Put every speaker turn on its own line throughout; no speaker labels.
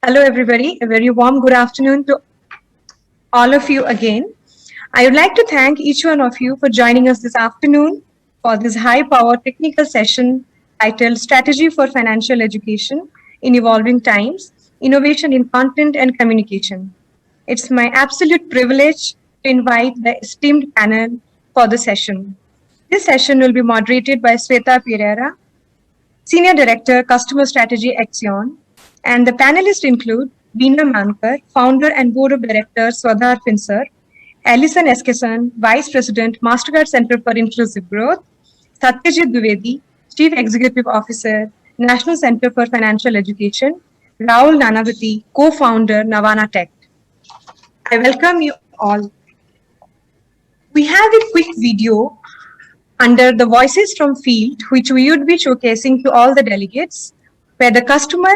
Hello, everybody. A very warm good afternoon to all of you again. I would like to thank each one of you for joining us this afternoon for this high power technical session titled Strategy for Financial Education in Evolving Times Innovation in Content and Communication. It's my absolute privilege to invite the esteemed panel for the session. This session will be moderated by Sweta Pereira, Senior Director, Customer Strategy, Axion, and the panelists include Veena Mankar, Founder and Board of Directors, Swadhar Finsar, Alison Eskeson, Vice President, Mastercard Center for Inclusive Growth, Satyajit Dwivedi, Chief Executive Officer, National Center for Financial Education, Rahul Nanavati, Co-Founder, Navana Tech. I welcome you all. We have a quick video under the Voices from Field, which we would be showcasing to all the delegates, where the customer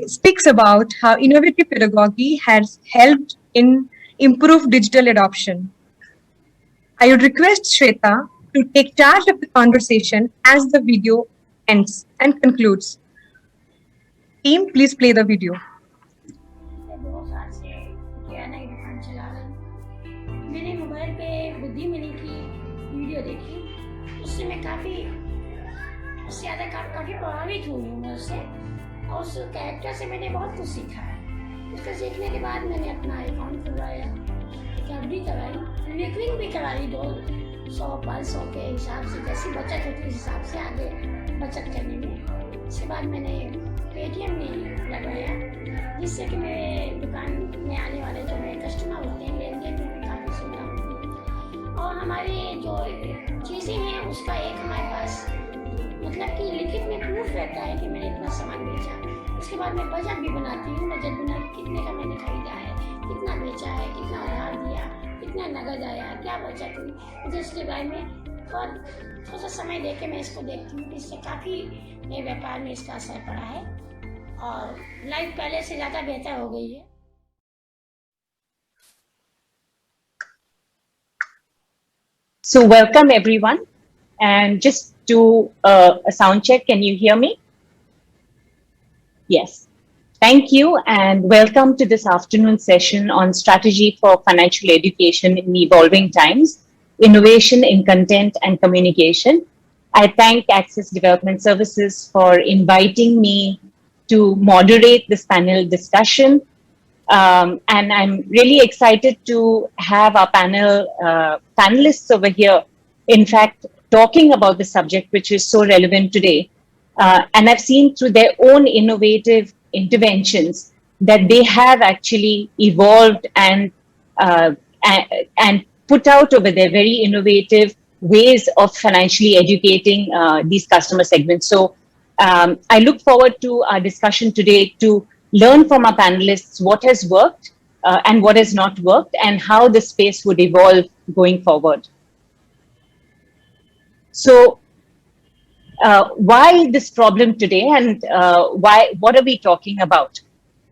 speaks about how innovative pedagogy has helped in improved digital adoption. I would request Shweta to take charge of the conversation as the video ends and concludes. Team, please play the video.
मैंने mobile पे बुद्धि money की video देखी, उससे मैं काफ़ी प्रभावित हुई हूँ उससे, और उस कैरेक्टर से मैंने बहुत कुछ सीखा है। उसको सीखने के बाद मैंने अपना अकाउंट खुलवाया, एफडी कराई, रिकरिंग भी कराई 200-500 के हिसाब से, जैसी बचत होती है उस हिसाब से आगे बचत करने में। उसके बाद मैंने पेटीएम में लगाया, जिससे कि मेरे दुकान में आने वाले जो मेरे कस्टमर होते हैं लेन देन में भी काफ़ी सुविधा होती है। और हमारे जो चीज़ें हैं उसका एक हमारे पास मतलब कि लिखित में प्रूफ रहता है कि मैंने इतना सामान बेचा। उसके बाद मैं बजट भी बनाती हूँ, बजट बना के कितने का मैंने खरीदा है, कितना बेचा है, कितना उधार दिया, कितना नगद आया, क्या बचत हुई, मुझे इसके बारे में थोड़ा सा समय दे के मैं इसको देखती हूँ कि इससे काफ़ी मेरे व्यापार में इसका असर पड़ा है और लाइफ पहले से ज़्यादा बेहतर हो गई है।
So welcome everyone, and just do a sound check. Can you hear me? Yes. Thank you and welcome to this afternoon session on strategy for financial education in evolving times, innovation in content and communication. I thank Access Development Services for inviting me to moderate this panel discussion. And I'm really excited to have our panelists over here, in fact, talking about the subject, which is so relevant today. And I've seen through their own innovative interventions that they have actually evolved and put out over their very innovative ways of financially educating these customer segments. So I look forward to our discussion today to learn from our panelists what has worked and what has not worked and how the space would evolve going forward. So why this problem today and what are we talking about?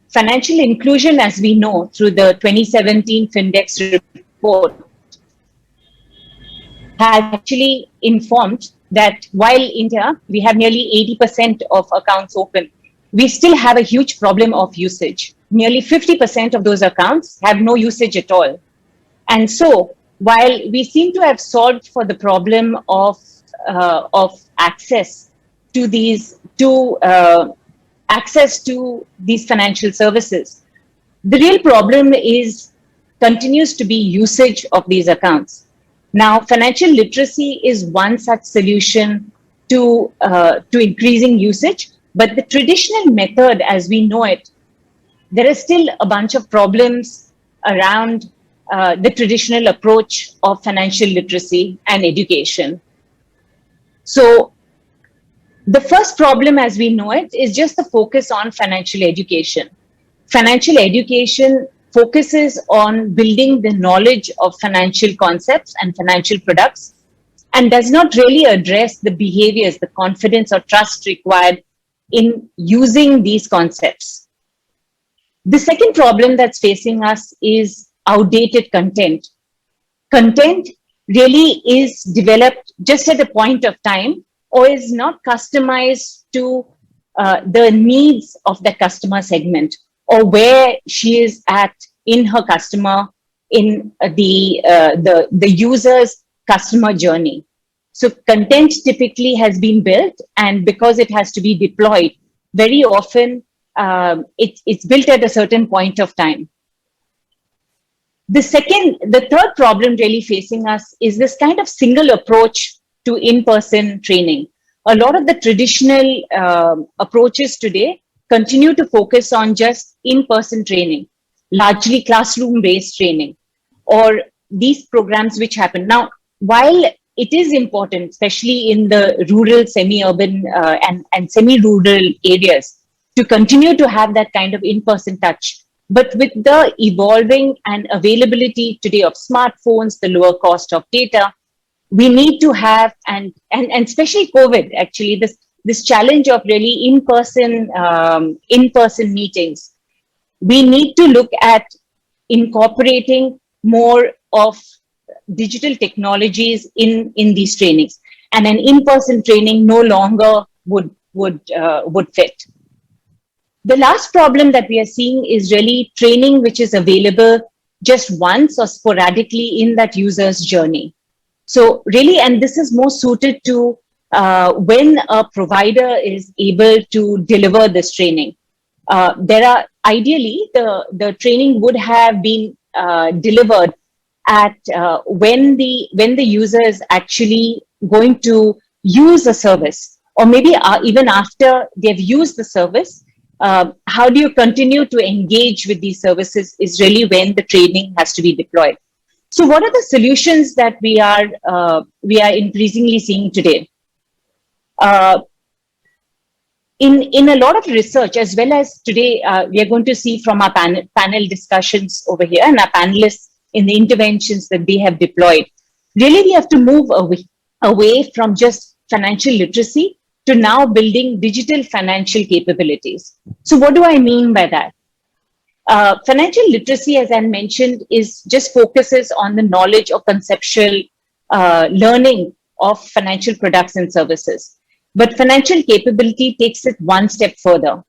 Financial inclusion, as we know through the 2017 Findex report, has actually informed that while in India, we have nearly 80% of accounts open, we still have a huge problem of usage. Nearly 50% of those accounts have no usage at all. And so while we seem to have solved for the problem of access to these financial services, the real problem continues to be usage of these accounts. Now, financial literacy is one such solution to increasing usage, but the traditional method as we know it, there is still a bunch of problems around the traditional approach of financial literacy and education. So the first problem as we know it is just the focus on financial education. Financial education focuses on building the knowledge of financial concepts and financial products and does not really address the behaviors, the confidence or trust required in using these concepts. The second problem that's facing us is outdated content. Content really is developed just at a point of time or is not customized to the needs of the customer segment. or where she is at in her customer, in the user's customer journey. So content typically has been built, and because it has to be deployed, very often it's built at a certain point of time. The third problem really facing us is this kind of single approach to in-person training. A lot of the traditional approaches today continue to focus on just in-person training, largely classroom-based training, or these programs which happen. Now, while it is important, especially in the rural, semi-urban and semi-rural areas, to continue to have that kind of in-person touch, but with the evolving and availability today of smartphones, the lower cost of data, we need to have, and especially COVID, actually, this challenge of really in-person meetings, we need to look at incorporating more of digital technologies in these trainings, and an in-person training no longer would fit. The last problem that we are seeing is really training which is available just once or sporadically in that user's journey. So really, and this is more suited to when a provider is able to deliver this training. There are ideally the training would have been delivered at when the user is actually going to use a service, or maybe even after they've used the service. How do you continue to engage with these services is really when the training has to be deployed. So what are the solutions that we are increasingly seeing today? In a lot of research, as well as today, we are going to see from our panel discussions over here and our panelists in the interventions that they have deployed. Really, we have to move away from just financial literacy to now building digital financial capabilities. So what do I mean by that? Financial literacy, as I mentioned, is just focuses on the knowledge or conceptual learning of financial products and services. But financial capability takes it one step further.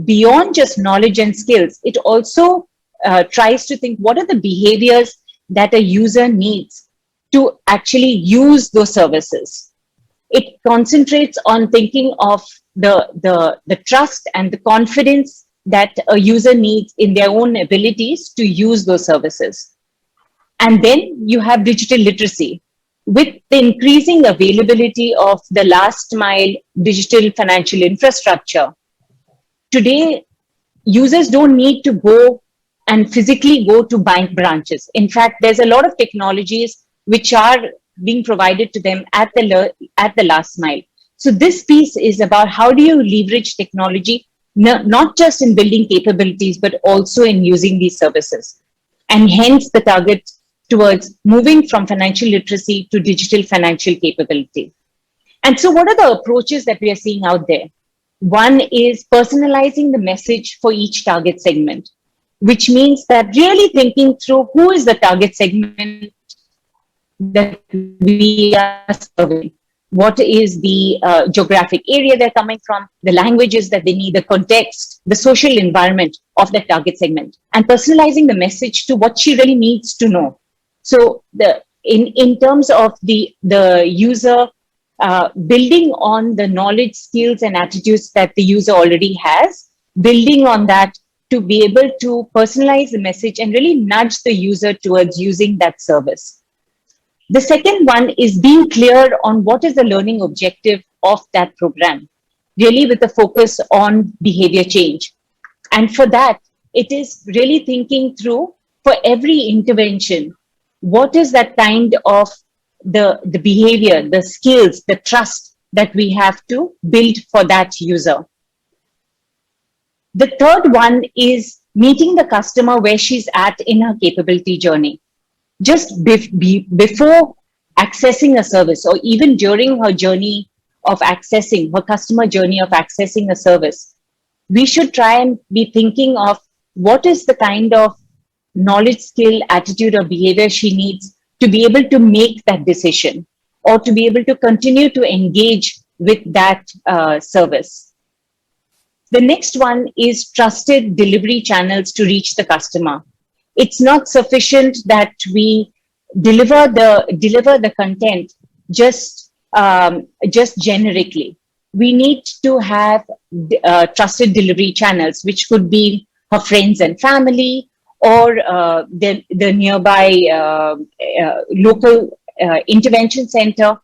Beyond just knowledge and skills, it also tries to think what are the behaviors that a user needs to actually use those services. It concentrates on thinking of the trust and the confidence that a user needs in their own abilities to use those services. And then you have digital literacy. With the increasing availability of the last mile digital financial infrastructure, today users don't need to go and physically go to bank branches. In fact, there's a lot of technologies which are being provided to them at the last mile. So this piece is about how do you leverage technology, not just in building capabilities, but also in using these services. And hence the target towards moving from financial literacy to digital financial capability. And so what are the approaches that we are seeing out there? One is personalizing the message for each target segment, which means that really thinking through who is the target segment that we are serving. What is the geographic area they're coming from, the languages that they need, the context, the social environment of the target segment, and personalizing the message to what she really needs to know. So in terms of the user, building on the knowledge, skills, and attitudes that the user already has, building on that to be able to personalize the message and really nudge the user towards using that service. The second one is being clear on what is the learning objective of that program, really with a focus on behavior change. And for that, it is really thinking through for every intervention, what is that kind of the behavior, the skills, the trust that we have to build for that user. The third one is meeting the customer where she's at in her capability journey. Just before accessing a service, or even during her journey of accessing, her customer journey of accessing a service, we should try and be thinking of what is the kind of knowledge, skill, attitude, or behavior she needs to be able to make that decision, or to be able to continue to engage with that service. The next one is trusted delivery channels to reach the customer. It's not sufficient that we deliver the content just generically. We need to have trusted delivery channels, which could be her friends and family, or the nearby local intervention center.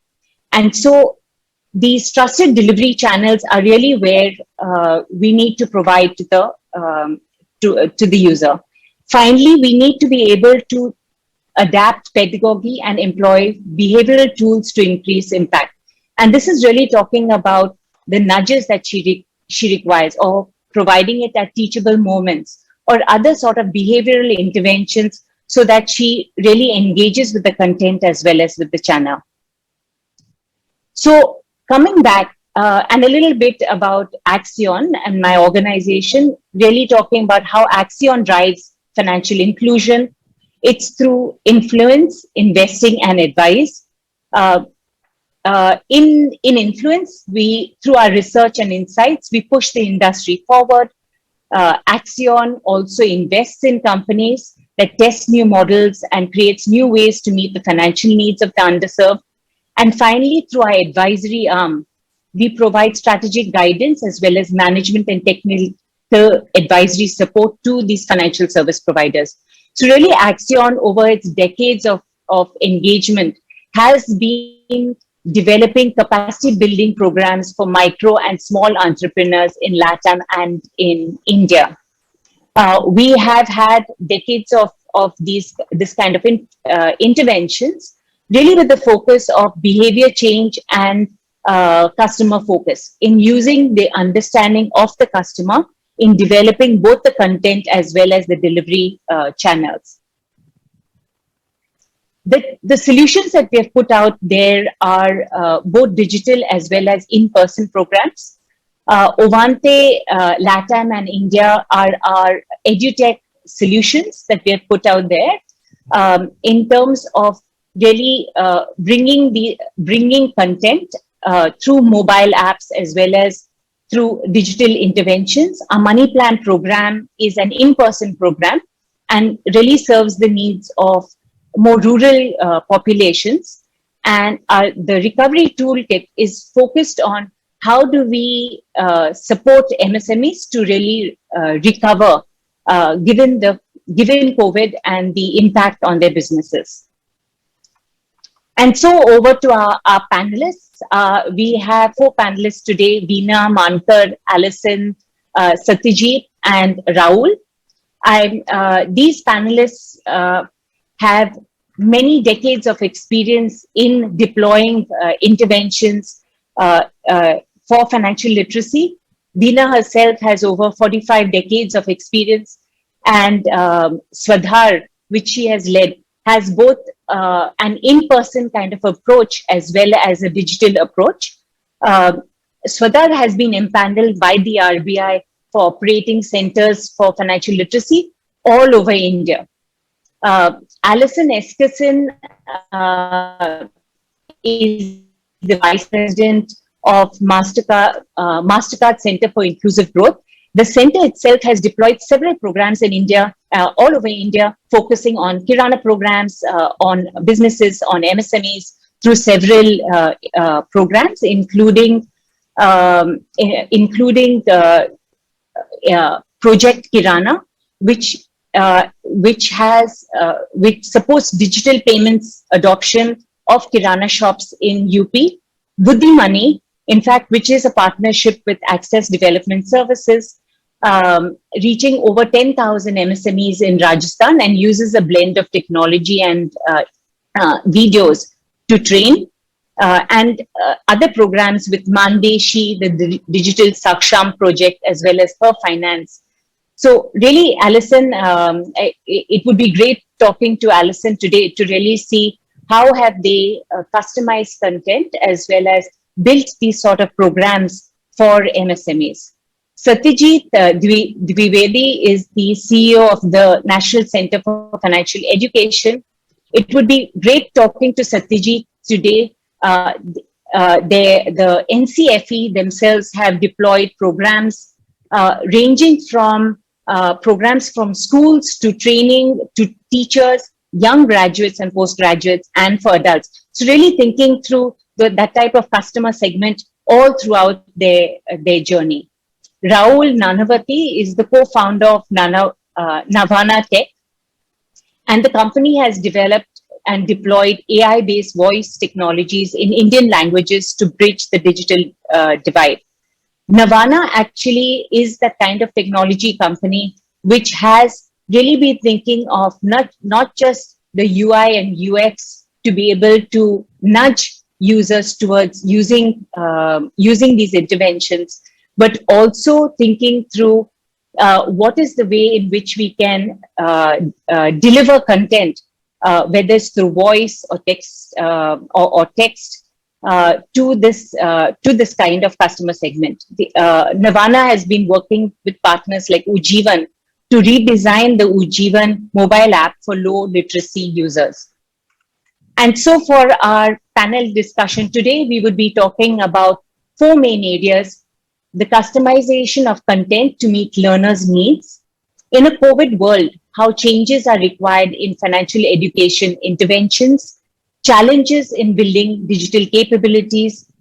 And so these trusted delivery channels are really where we need to provide to the user. Finally, we need to be able to adapt pedagogy and employ behavioral tools to increase impact. And this is really talking about the nudges that she requires, or providing it at teachable moments, or other sort of behavioral interventions, so that she really engages with the content as well as with the channel. So coming back, and a little bit about Axion and my organization, really talking about how Axion drives financial inclusion. It's through influence, investing, and advice. In influence, through our research and insights, we push the industry forward. Axion also invests in companies that test new models and creates new ways to meet the financial needs of the underserved. And finally, through our advisory arm, we provide strategic guidance as well as management and technical advisory support to these financial service providers. So really, Axion, over its decades of engagement, has been developing capacity building programs for micro and small entrepreneurs in LATAM and in India. We have had decades of this kind of interventions, really with the focus of behavior change and customer focus, in using the understanding of the customer in developing both the content as well as the delivery channels. The solutions that we have put out there are both digital as well as in-person programs. Ovante, LATAM and India are our edutech solutions that we have put out there in terms of really bringing content through mobile apps as well as through digital interventions. Our money plan program is an in-person program and really serves the needs of more rural populations. And the recovery toolkit is focused on how do we support MSMEs to really recover given COVID and the impact on their businesses. And so over to our panelists. We have 4 panelists today: Veena, Mankar, Alison, Satyajit, and Rahul. These panelists have many decades of experience in deploying interventions for financial literacy. Veena herself has over 45 decades of experience, and Swadhar, which she has led, has both an in-person kind of approach as well as a digital approach. Swadhar has been empaneled by the RBI for operating centers for financial literacy all over India. Alison Eskison is the Vice President of MasterCard Center for Inclusive Growth. The center itself has deployed several programs in India, all over India, focusing on Kirana programs, on businesses, on MSMEs, through several programs, including Project Kirana, which supports digital payments adoption of Kirana shops in UP. Buddhi Money, in fact, which is a partnership with Access Development Services, reaching over 10,000 MSMEs in Rajasthan, and uses a blend of technology and videos to train, and other programs with Mandeshi, the Digital Saksham project, as well as Her Finance. So really, Alison, it would be great talking to Alison today to really see how have they customized content as well as built these sort of programs for MSMEs. Satyajit Dwivedi is the CEO of the National Center for Financial Education. It would be great talking to Satyajit today. The NCFE themselves have deployed programs ranging from programs from schools to training to teachers, young graduates and postgraduates, and for adults. So really thinking through that type of customer segment all throughout their journey. Rahul Nanavati is the co-founder of Navana Tech, and the company has developed and deployed AI-based voice technologies in Indian languages to bridge the digital divide. Navana actually is that kind of technology company which has really been thinking of not just the UI and UX to be able to nudge users towards using these interventions, but also thinking through what is the way in which we can deliver content, whether it's through voice or text or text, to this kind of customer segment. Navana has been working with partners like Ujivan to redesign the Ujivan mobile app for low literacy users. And so for our panel discussion today, we would be talking about four main areas: the customization of content to meet learners' needs. In a COVID world, how changes are required in financial education interventions, challenges in building digital capabilities,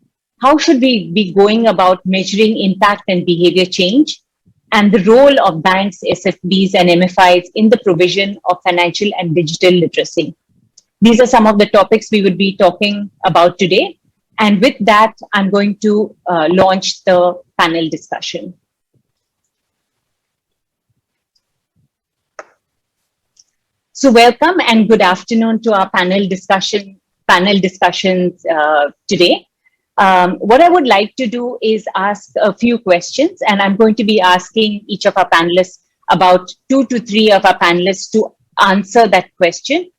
how should we be going about measuring impact and behavior change, and the role of banks, SFBs, and MFIs in the provision of financial and digital literacy. These are some of the topics we would be talking about today. And with that, I'm going to launch the panel discussion. So welcome and good afternoon to our panel discussions today. What I would like to do is ask a few questions, and I'm going to be asking each of our panelists, about 2 to 3 of our panelists, to answer that question,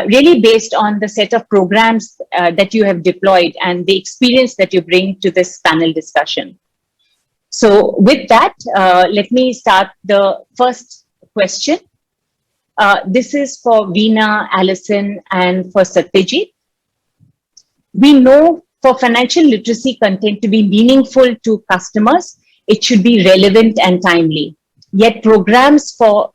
really based on the set of programs that you have deployed and the experience that you bring to this panel discussion. So with that, let me start the first question. This is for Veena, Alison, and for Satyajit. We know for financial literacy content to be meaningful to customers, it should be relevant and timely. Yet programs to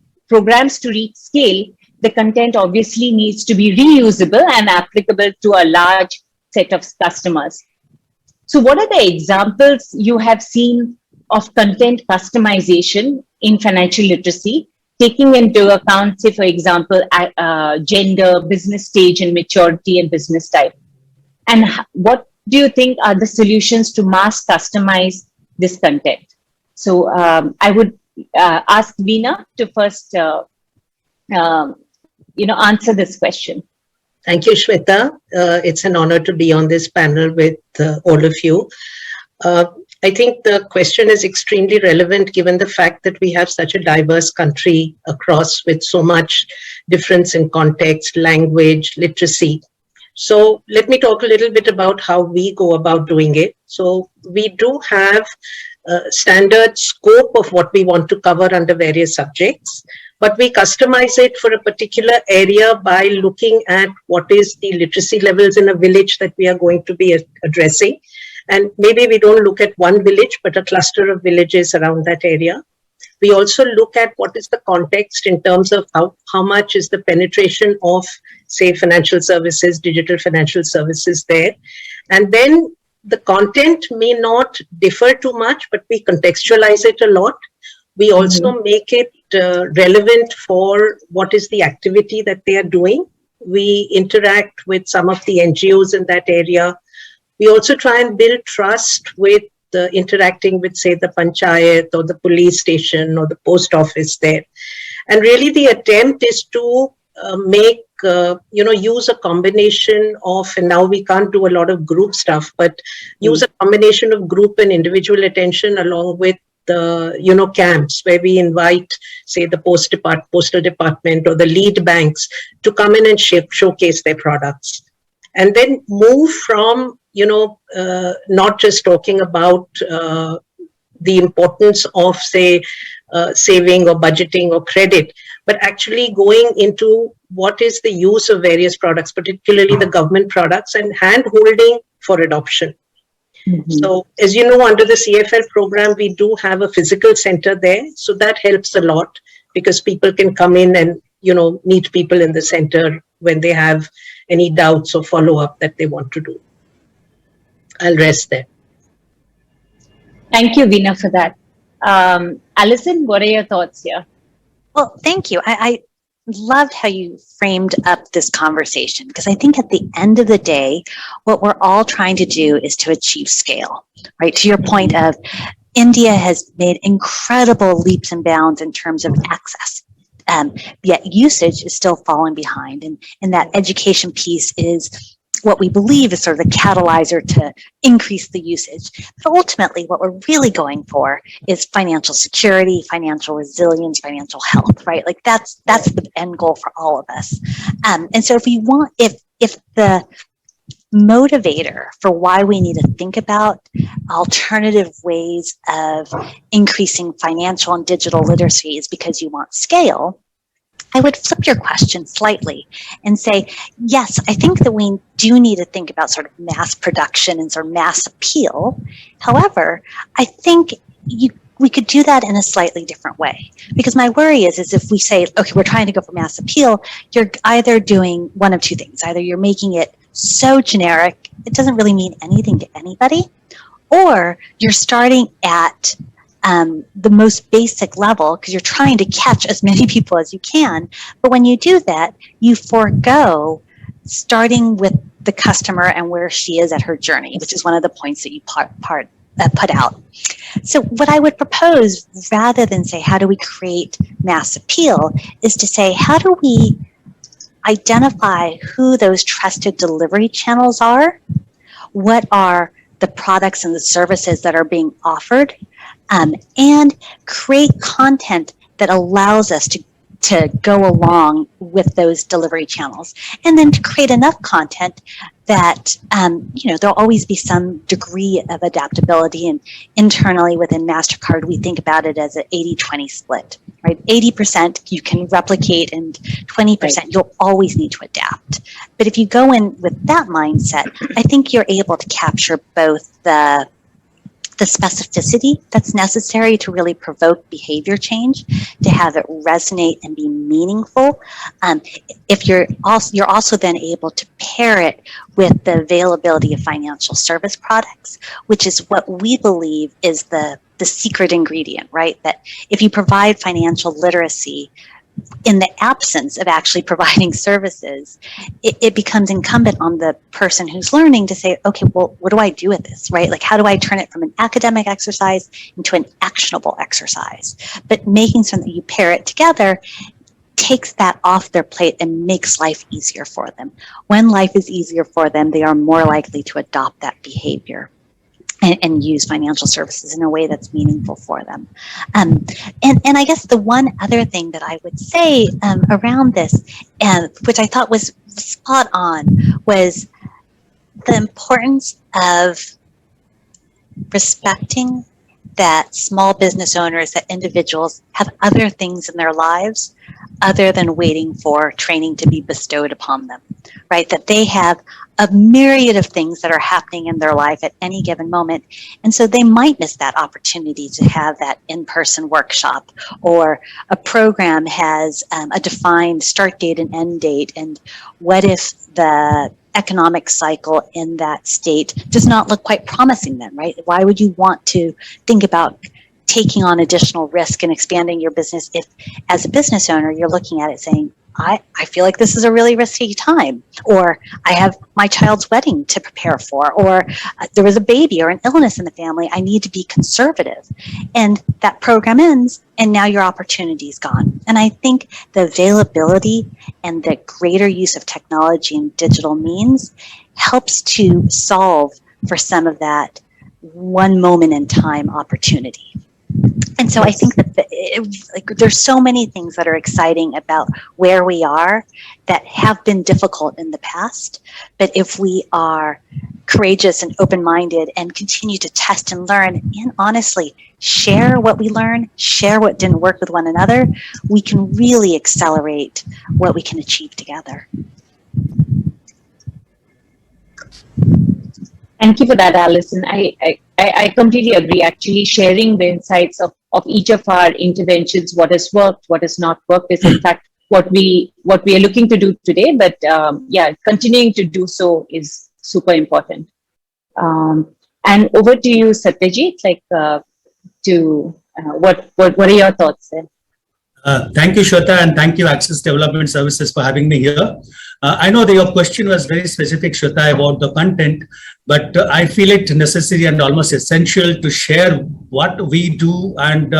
reach scale, the content obviously needs to be reusable and applicable to a large set of customers. So what are the examples you have seen of content customization in financial literacy, taking into account, say, for example, gender, business stage and maturity, and business type? And what do you think are the solutions to mass customize this content? So I would ask Veena to first answer this question.
Thank you, Shweta. It's an honor to be on this panel with all of you. I think the question is extremely relevant given the fact that we have such a diverse country across, with so much difference in context, language, literacy. So let me talk a little bit about how we go about doing it. So we do have a standard scope of what we want to cover under various subjects, but we customize it for a particular area by looking at what is the literacy levels in a village that we are going to be addressing. And maybe we don't look at one village, but a cluster of villages around that area. We also look at what is the context in terms of how much is the penetration of, say, financial services, digital financial services there. And then the content may not differ too much, but we contextualize it a lot. We also make it relevant for what is the activity that they are doing. We interact with some of the NGOs in that area. We also try and build trust with interacting with, say, the panchayat or the police station or the post office there. And really the attempt is to make, use a combination of, and now we can't do a lot of group stuff, but use a combination of group and individual attention along with the, camps where we invite, say, the postal department or the lead banks to come in and showcase their products. And then move from, not just talking about the importance of, say, saving or budgeting or credit, but actually going into what is the use of various products, particularly the government products, and hand-holding for adoption. So as you know, under the CFL program, we do have a physical center there. So that helps a lot because people can come in and, meet people in the center when they have any doubts or follow up that they want to do. I'll rest there.
Thank you, Veena, for that. Alison, what are your thoughts here?
Well, thank you. I loved how you framed up this conversation because I think at the end of the day, what we're all trying to do is to achieve scale, right? To your point of India has made incredible leaps and bounds in terms of access. Yet usage is still falling behind. And that education piece is what we believe is sort of the catalyzer to increase the usage. But ultimately, what we're really going for is financial security, financial resilience, financial health, right? Like that's the end goal for all of us. And so if the motivator for why we need to think about alternative ways of increasing financial and digital literacy is because you want scale, I would flip your question slightly and say, yes, I think that we do need to think about sort of mass production and sort of mass appeal. However, I think we could do that in a slightly different way. Because my worry is if we say, okay, we're trying to go for mass appeal, you're either doing one of two things. Either you're making it so generic, it doesn't really mean anything to anybody, or you're starting at the most basic level because you're trying to catch as many people as you can. But when you do that, you forego starting with the customer and where she is at her journey, which is one of the points that you put out. So what I would propose, rather than say, how do we create mass appeal, is to say, how do we identify who those trusted delivery channels are? What are the products and the services that are being offered? And create content that allows us to go along with those delivery channels. And then to create enough content that, there'll always be some degree of adaptability. And internally within MasterCard, we think about it as an 80-20 split, right? 80% you can replicate and 20% you'll always need to adapt. But if you go in with that mindset, I think you're able to capture both the specificity that's necessary to really provoke behavior change, to have it resonate and be meaningful. If you're also then able to pair it with the availability of financial service products, which is what we believe is the secret ingredient, right? That if you provide financial literacy in the absence of actually providing services, it becomes incumbent on the person who's learning to say, okay, well, what do I do with this, right? Like, how do I turn it from an academic exercise into an actionable exercise? But making certain that you pair it together takes that off their plate and makes life easier for them. When life is easier for them, they are more likely to adopt that behavior and use financial services in a way that's meaningful for them. And I guess the one other thing that I would say around this, which I thought was spot on, was the importance of respecting that small business owners, that individuals have other things in their lives other than waiting for training to be bestowed upon them, right? That they have a myriad of things that are happening in their life at any given moment. And so they might miss that opportunity to have that in-person workshop, or a program has a defined start date and end date. And what if the economic cycle in that state does not look quite promising then, right? Why would you want to think about taking on additional risk and expanding your business if, as a business owner, you're looking at it saying, I feel like this is a really risky time, or I have my child's wedding to prepare for, or there was a baby or an illness in the family, I need to be conservative. And that program ends, and now your opportunity is gone. And I think the availability and the greater use of technology and digital means helps to solve for some of that one moment in time opportunity. And so I think that there's so many things that are exciting about where we are that have been difficult in the past. But if we are courageous and open-minded and continue to test and learn, and honestly share what we learn, share what didn't work with one another, we can really accelerate what we can achieve together.
Thank you for that, Alison. I completely agree. Actually, sharing the insights of each of our interventions, what has worked, what has not worked, is in fact what we are looking to do today. But yeah, continuing to do so is super important. And over to you, Satyajit. What are your thoughts there?
Thank you, Shweta, and thank you, Access Development Services, for having me here. I know that your question was very specific, Shweta, about the content, but I feel it necessary and almost essential to share what we do and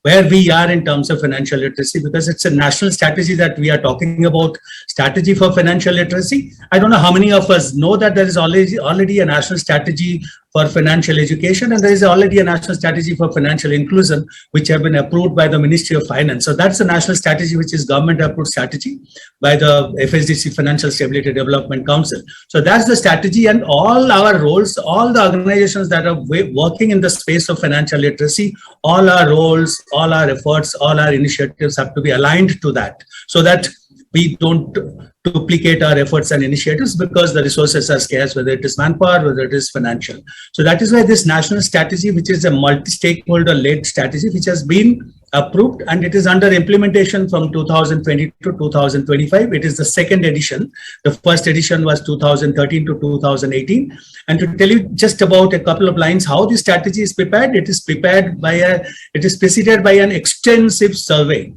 where we are in terms of financial literacy, because it's a national strategy that we are talking about, strategy for financial literacy. I don't know how many of us know that there is already a national strategy for financial education, and there is already a national strategy for financial inclusion, which have been approved by the Ministry of Finance. So that's a national strategy, which is government approved strategy by the FSDC, Financial Stability Development Council. So that's the strategy, and all our roles, all the organizations that are working in the space of financial literacy, all our roles, all our efforts, all our initiatives have to be aligned to that, so that we don't duplicate our efforts and initiatives, because the resources are scarce, whether it is manpower, whether it is financial. So that is why this national strategy, which is a multi-stakeholder led strategy, which has been approved and it is under implementation from 2020 to 2025. It is the second edition. The first edition was 2013 to 2018. And to tell you just about a couple of lines how this strategy is prepared, it is preceded by an extensive survey,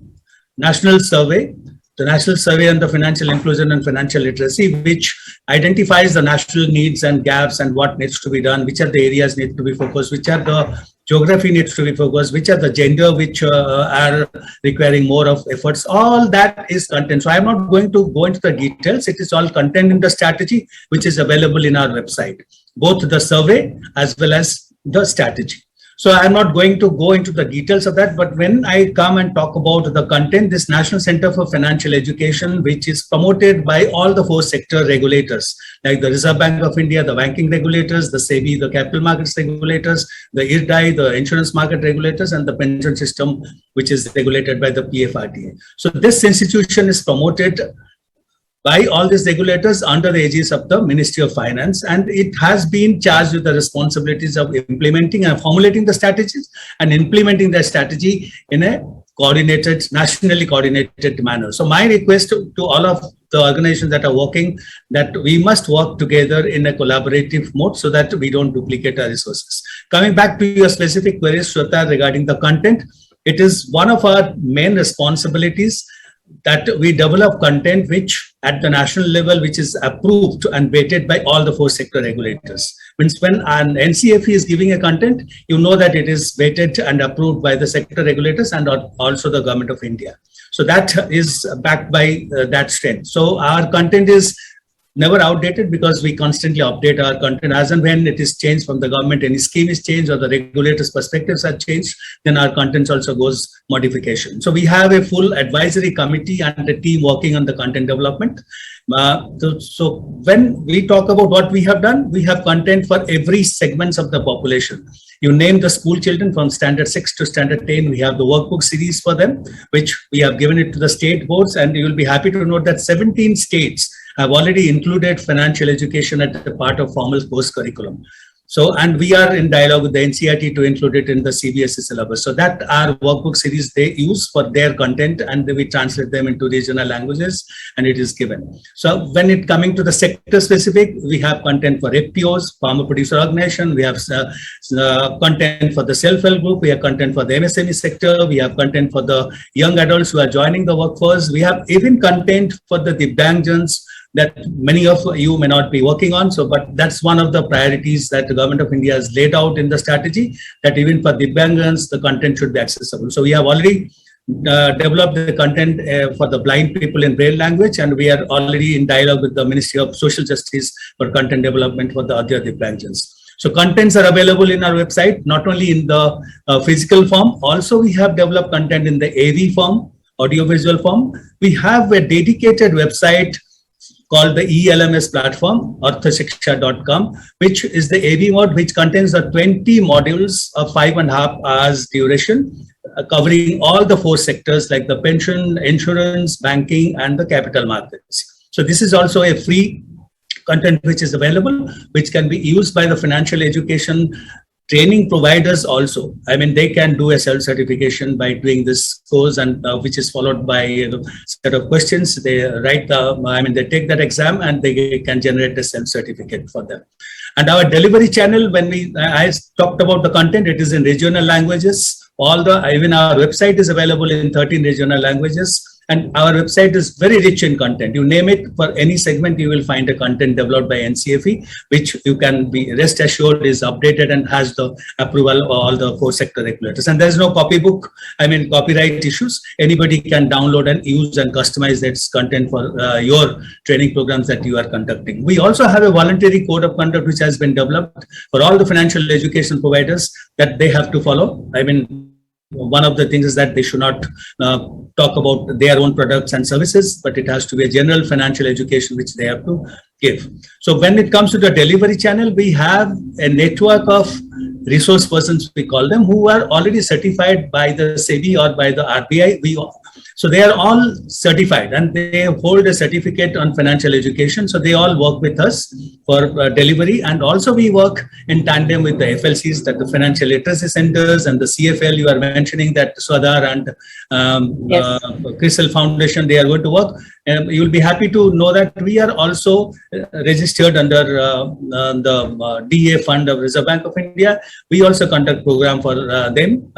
national survey, the National Survey on the Financial Inclusion and Financial Literacy, which identifies the national needs and gaps and what needs to be done, which are the areas need to be focused, which are the geography needs to be focused, which are the gender which are requiring more of efforts. All that is content. So I'm not going to go into the details. It is all content in the strategy, which is available in our website, both the survey as well as the strategy. So I'm not going to go into the details of that, but when I come and talk about the content, this National Center for Financial Education, which is promoted by all the four sector regulators, like the Reserve Bank of India, the banking regulators, the SEBI, the capital markets regulators, the IRDAI, the insurance market regulators, and the pension system, which is regulated by the PFRDA. So this institution is promoted by all these regulators under the aegis of the Ministry of Finance, and it has been charged with the responsibilities of implementing and formulating the strategies and implementing the strategy in a coordinated, nationally coordinated manner. So my request to all of the organizations that are working, that we must work together in a collaborative mode so that we don't duplicate our resources. Coming back to your specific queries, Shweta, regarding the content, it is one of our main responsibilities that we develop content which at the national level, which is approved and vetted by all the four sector regulators. Means when an NCFE is giving a content, you know that it is vetted and approved by the sector regulators and also the government of India. So that is backed by that strength. So our content is never outdated, because we constantly update our content as and when it is changed from the government, any scheme is changed or the regulators' perspectives are changed, then our content also goes modification. So we have a full advisory committee and a team working on the content development. So when we talk about what we have done, we have content for every segments of the population. You name the school children from standard 6 to standard 10, we have the workbook series for them, which we have given it to the state boards, and you will be happy to note that 17 states have already included financial education as a part of formal course curriculum. So, and we are in dialogue with the NCERT to include it in the CBSE syllabus. So that our workbook series they use for their content, and we translate them into regional languages, and it is given. So when it coming to the sector specific, we have content for FPOs, farmer producer organization. We have content for the self-help group. We have content for the MSME sector. We have content for the young adults who are joining the workforce. We have even content for the Divyangjans that many of you may not be working on. So, but that's one of the priorities that the government of India has laid out in the strategy, that even for Divyangjans, the content should be accessible. So we have already developed the content for the blind people in Braille language, and we are already in dialogue with the Ministry of Social Justice for content development for the other Divyangjans. So contents are available in our website, not only in the physical form, also we have developed content in the AV form, audiovisual form. We have a dedicated website called the ELMS platform, arthashiksha.com, which is the AV mode, which contains the 20 modules of 5.5 hours duration, covering all the four sectors like the pension, insurance, banking, and the capital markets. So this is also a free content which is available, which can be used by the financial education training providers also. I mean, they can do a self-certification by doing this course, and which is followed by a set of questions. They write they take that exam and they can generate a self-certificate for them. And our delivery channel, I talked about the content, it is in regional languages. Even our website is available in 13 regional languages. And our website is very rich in content. You name it, for any segment, you will find a content developed by NCFE, which you can be rest assured is updated and has the approval of all the 4 sector regulators. And there's no copyright issues. Anybody can download and use and customize its content for your training programs that you are conducting. We also have a voluntary code of conduct which has been developed for all the financial education providers that they have to follow. I mean, one of the things is that they should not talk about their own products and services, but it has to be a general financial education which they have to give. So when it comes to the delivery channel, we have a network of resource persons, we call them, who are already certified by the SEBI or by the RBI. So they are all certified and they hold a certificate on financial education. So they all work with us for delivery. And also we work in tandem with the FLCs, that the financial literacy centers, and the CFL you are mentioning, that Swadhar and Crystal Foundation, they are going to work. You will be happy to know that we are also registered under the DA fund of Reserve Bank of India. We also conduct program for them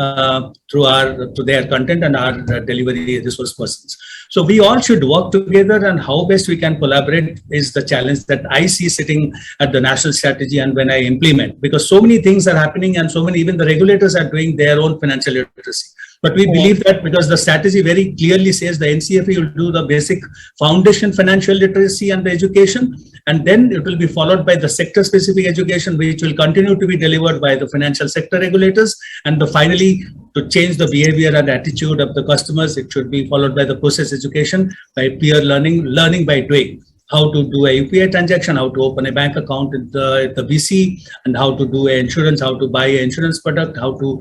through their content and our delivery resource persons. So we all should work together, and how best we can collaborate is the challenge that I see sitting at the national strategy and when I implement, because so many things are happening and so many, even the regulators are doing their own financial literacy. But we believe that because the strategy very clearly says the NCFE will do the basic foundation financial literacy and the education, and then it will be followed by the sector specific education, which will continue to be delivered by the financial sector regulators. And finally, to change the behavior and attitude of the customers, it should be followed by the process education, by peer learning by doing. How to do a UPI transaction, how to open a bank account at the BC, and how to do an insurance, how to buy an insurance product, how to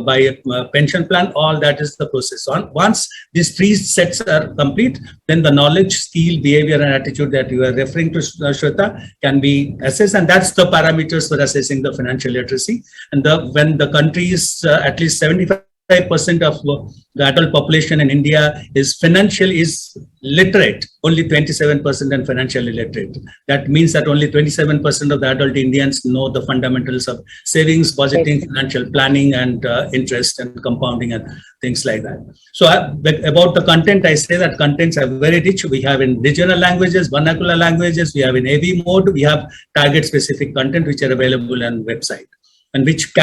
buy a pension plan. All that is the process. Once these 3 sets are complete, then the knowledge, skill, behavior, and attitude that you are referring to, Shweta, can be assessed. And that's the parameters for assessing the financial literacy. And when the country is at least 75% of the adult population in India is literate, only 27% and financially literate. That means that only 27% of the adult Indians know the fundamentals of savings, budgeting, financial planning, and interest and compounding and things like that. So about the content, I say that contents are very rich. We have in regional languages, vernacular languages, we have in AV mode, we have target specific content which are available on website, and which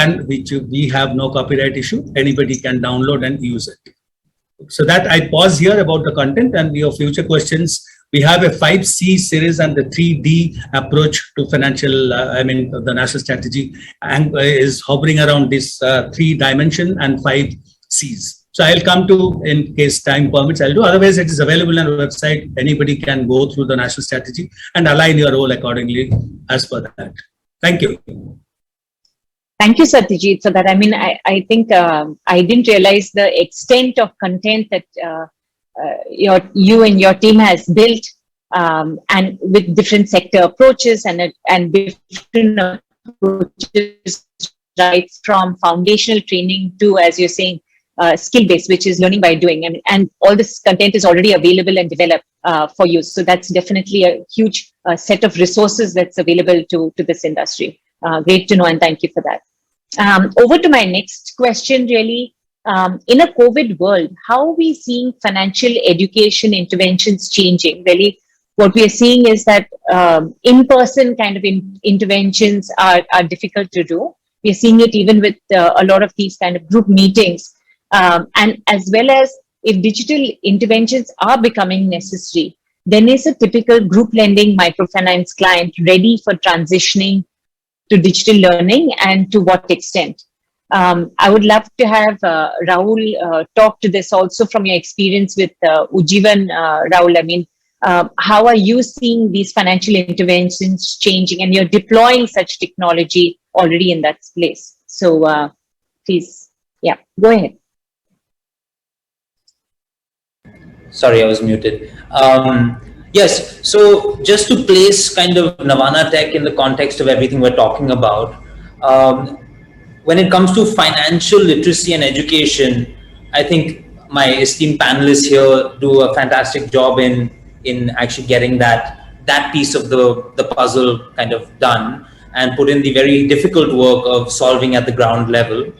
we have no copyright issue. Anybody can download and use it. So that I pause here about the content, and your future questions. We have a 5C series and the 3D approach to financial, the national strategy, and is hovering around this 3 dimension and 5 C's. So I'll come to, in case time permits, I'll do. Otherwise, it is available on our website. Anybody can go through the national strategy and align your role accordingly as per that. Thank you.
Thank you, Satyajit, for that. I mean, I think I didn't realize the extent of content that you and your team has built, and with different sector approaches and different approaches, right from foundational training to, as you're saying, skill-based, which is learning by doing. And all this content is already available and developed for you. So that's definitely a huge set of resources that's available to this industry. Great to know, and thank you for that. Over to my next question, really. In a COVID world, how are we seeing financial education interventions changing? Really, what we are seeing is that in-person kind of interventions are difficult to do. We are seeing it even with a lot of these kind of group meetings. And as well as if digital interventions are becoming necessary, then is a typical group lending microfinance client ready for transitioning to digital learning, and to what extent? I would love to have Rahul talk to this also from your experience with Ujjivan, Rahul. I mean, how are you seeing these financial interventions changing, and you're deploying such technology already in that place? So please, yeah, go ahead.
Sorry, I was muted. Yes, so just to place kind of Navana Tech in the context of everything we're talking about, um, when it comes to financial literacy and education, I think my esteemed panelists here do a fantastic job in actually getting that piece of the puzzle kind of done and put in the very difficult work of solving at the ground level.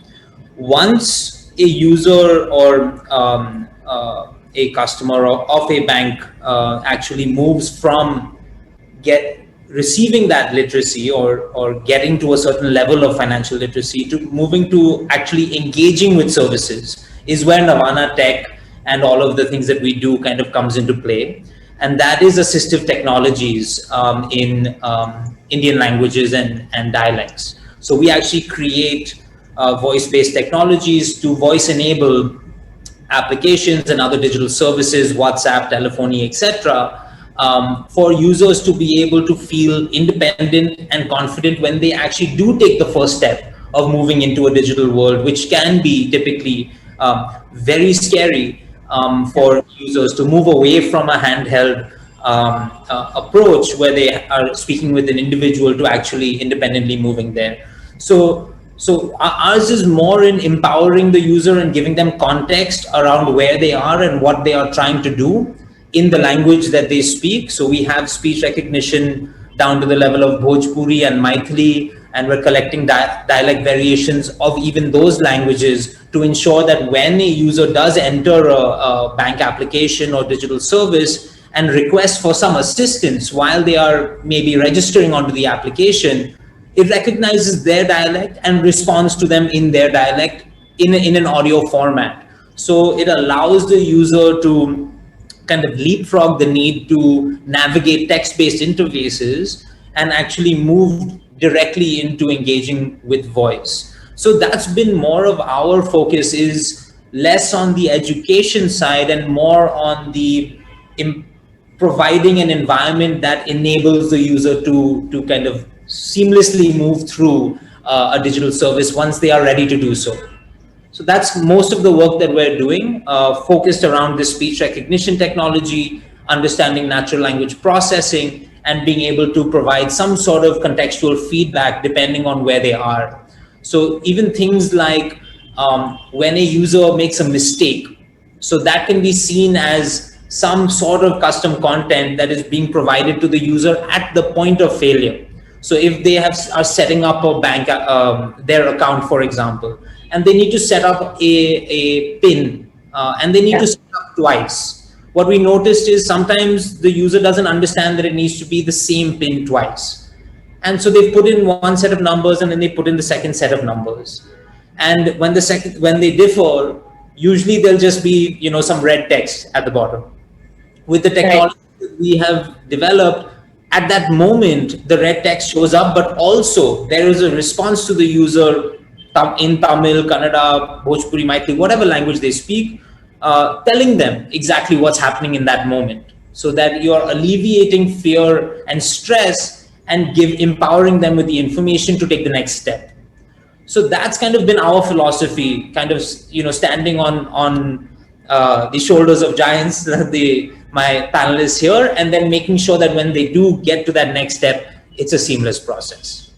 Once a user or a customer of a bank actually moves from get receiving that literacy or getting to a certain level of financial literacy to moving to actually engaging with services is where Navana Tech and all of the things that we do kind of comes into play. And that is assistive technologies in Indian languages and dialects. So we actually create voice-based technologies to voice enable applications and other digital services, WhatsApp, telephony, etc., for users to be able to feel independent and confident when they actually do take the first step of moving into a digital world, which can be typically very scary for users to move away from a handheld approach where they are speaking with an individual to actually independently moving there. So ours is more in empowering the user and giving them context around where they are and what they are trying to do in the language that they speak. So we have speech recognition down to the level of Bhojpuri and Maithili, and we're collecting dialect variations of even those languages to ensure that when a user does enter a bank application or digital service and request for some assistance while they are maybe registering onto the application, it recognizes their dialect and responds to them in their dialect in an audio format. So it allows the user to kind of leapfrog the need to navigate text-based interfaces and actually move directly into engaging with voice. So that's been more of our focus, is less on the education side and more on the providing an environment that enables the user to kind of seamlessly move through a digital service once they are ready to do so. So that's most of the work that we're doing, focused around this speech recognition technology, understanding natural language processing, and being able to provide some sort of contextual feedback depending on where they are. So even things like when a user makes a mistake, so that can be seen as some sort of custom content that is being provided to the user at the point of failure. So if they are setting up a bank, their account, for example, and they need to set up a PIN, and they need to set up twice. What we noticed is sometimes the user doesn't understand that it needs to be the same PIN twice. And so they put in one set of numbers and then they put in the second set of numbers. And when they differ, usually there'll just be, some red text at the bottom. With the technology that we have developed, at that moment, the red text shows up, but also there is a response to the user in Tamil, Kannada, Bhojpuri, Maithili, whatever language they speak, telling them exactly what's happening in that moment, so that you are alleviating fear and stress and empowering them with the information to take the next step. So that's kind of been our philosophy, kind of, standing on the shoulders of giants, my panelists here, and then making sure that when they do get to that next step, it's a seamless process.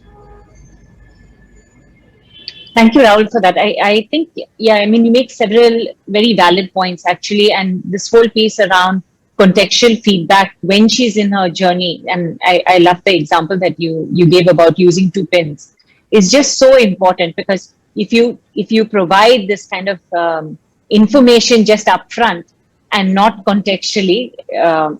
Thank you, Rahul, for that. I think, you make several very valid points, actually, and this whole piece around contextual feedback when she's in her journey, and I love the example that you gave about using 2 pins, is just so important, because if you provide this kind of information just upfront and not contextually,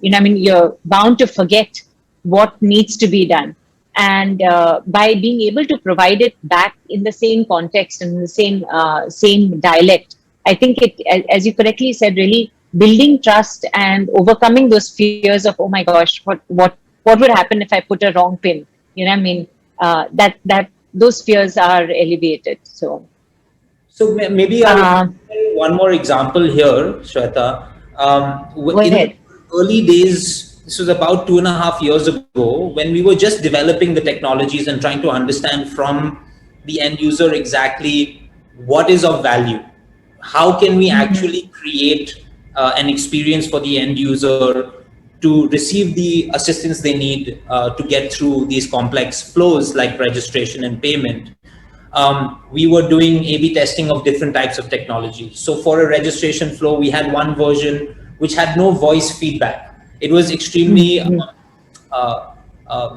you're bound to forget what needs to be done. And by being able to provide it back in the same context and in the same dialect, I think it, as you correctly said, really building trust and overcoming those fears of, oh my gosh, what would happen if I put a wrong pin? That those fears are alleviated. So
maybe I'll one more example here, Shweta. In the early days, this was about 2.5 years ago, when we were just developing the technologies and trying to understand from the end user exactly what is of value. How can we actually create an experience for the end user to receive the assistance they need to get through these complex flows like registration and payment. We were doing A/B testing of different types of technology. So for a registration flow, we had one version which had no voice feedback. It was extremely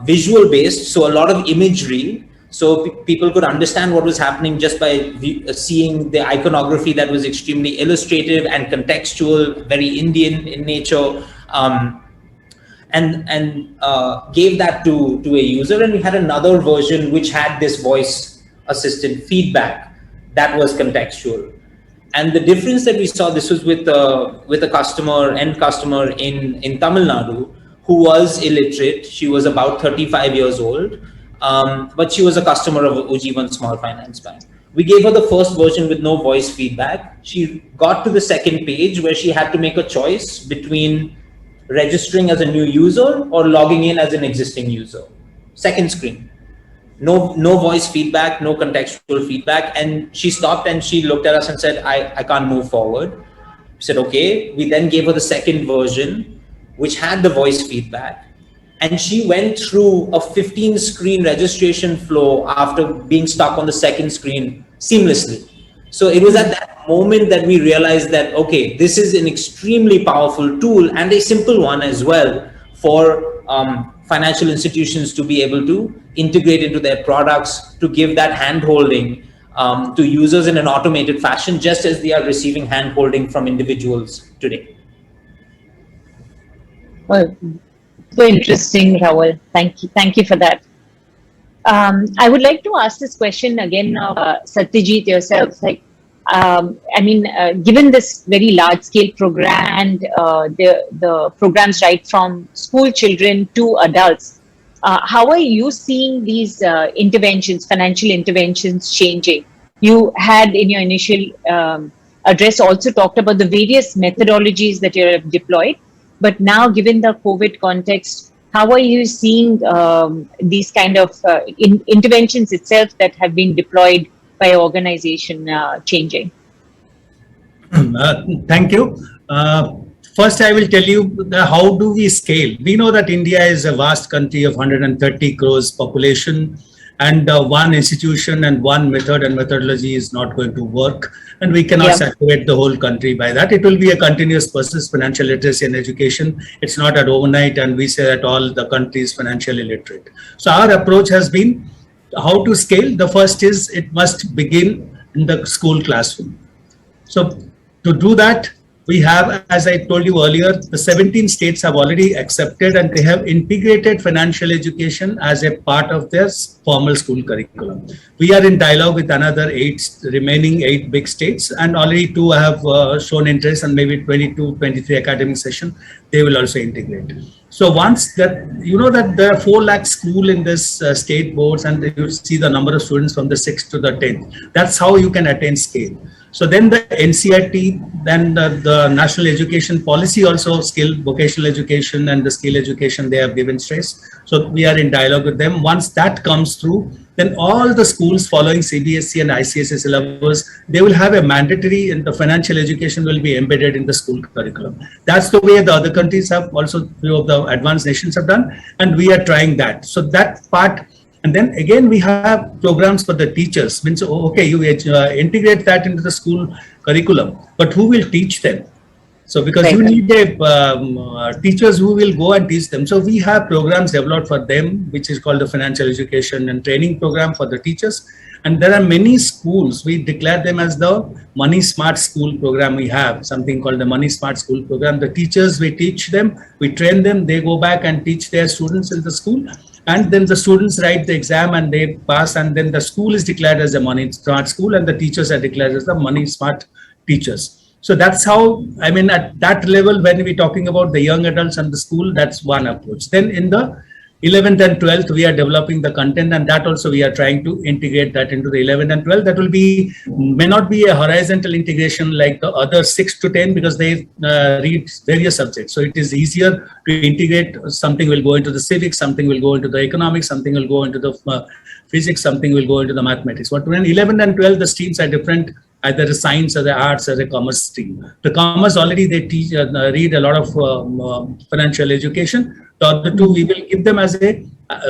visual based, so a lot of imagery. So people could understand what was happening just by seeing the iconography that was extremely illustrative and contextual, very Indian in nature. And gave that to a user. And we had another version which had this voice assisted feedback that was contextual. And the difference that we saw, this was with a end customer in Tamil Nadu, who was illiterate. She was about 35 years old, but she was a customer of Ujjivan Small Finance Bank. We gave her the first version with no voice feedback. She got to the second page where she had to make a choice between registering as a new user or logging in as an existing user. Second screen. No voice feedback, no contextual feedback. And she stopped and she looked at us and said, I can't move forward. We said, okay. We then gave her the second version, which had the voice feedback. And she went through a 15-screen registration flow after being stuck on the second screen seamlessly. So it was at that moment that we realized that, okay, this is an extremely powerful tool and a simple one as well for financial institutions to be able to integrate into their products, to give that hand-holding to users in an automated fashion, just as they are receiving hand-holding from individuals today.
Well, so interesting, Rahul. Thank you for that. I would like to ask this question again of Satyajit yourself. Like, given this very large-scale program and the programs right from school children to adults, how are you seeing these interventions, financial interventions changing? You had in your initial address also talked about the various methodologies that you have deployed, but now given the COVID context, how are you seeing these kind of interventions itself that have been deployed by organization changing?
Thank you. First, I will tell you how do we scale. We know that India is a vast country of 130 crores population, and one institution and one method and methodology is not going to work. And we cannot saturate the whole country by that. It will be a continuous process, financial literacy and education. It's not at overnight, and we say that all the country is financially literate. So our approach has been how to scale. The first is it must begin in the school classroom. So to do that, we have, as I told you earlier, the 17 states have already accepted and they have integrated financial education as a part of their formal school curriculum. We are in dialogue with another remaining eight big states, and already 2 have shown interest, and maybe 22, 23 academic session, they will also integrate. So once that, you know that there are 4 lakh schools in this state boards, and you see the number of students from the 6th to the 10th. That's how you can attain scale. So then the NCERT, then the National Education Policy also vocational education and the skill education, they have given stress. So we are in dialogue with them. Once that comes through, then all the schools following CBSE and ICSE syllabus, they will have a mandatory, and the financial education will be embedded in the school curriculum. That's the way the other countries have also, few of the advanced nations have done, and we are trying that. So that part. And then again, we have programs for the teachers. Means, okay, you integrate that into the school curriculum, but who will teach them? So because you need teachers who will go and teach them. So we have programs developed for them, which is called the Financial Education and Training Program for the teachers. And there are many schools, we declare them as the Money Smart School program. We have something called the Money Smart School program. The teachers, we teach them, we train them, they go back and teach their students in the school. And then the students write the exam and they pass, and then the school is declared as a Money Smart School and the teachers are declared as the Money Smart teachers. So that's how, I mean, at that level, when we're talking about the young adults and the school, that's one approach. Then in the 11th and 12th, we are developing the content, and that also we are trying to integrate that into the 11th and 12th. That will be, may not be a horizontal integration like the other 6 to 10 because they read various subjects. So it is easier to integrate. Something will go into the civics, something will go into the economics, something will go into the physics, something will go into the mathematics. But when 11th and 12th, the streams are different. either a science or the arts or a commerce stream. The commerce already they teach, read a lot of financial education. The other two, we will give them as a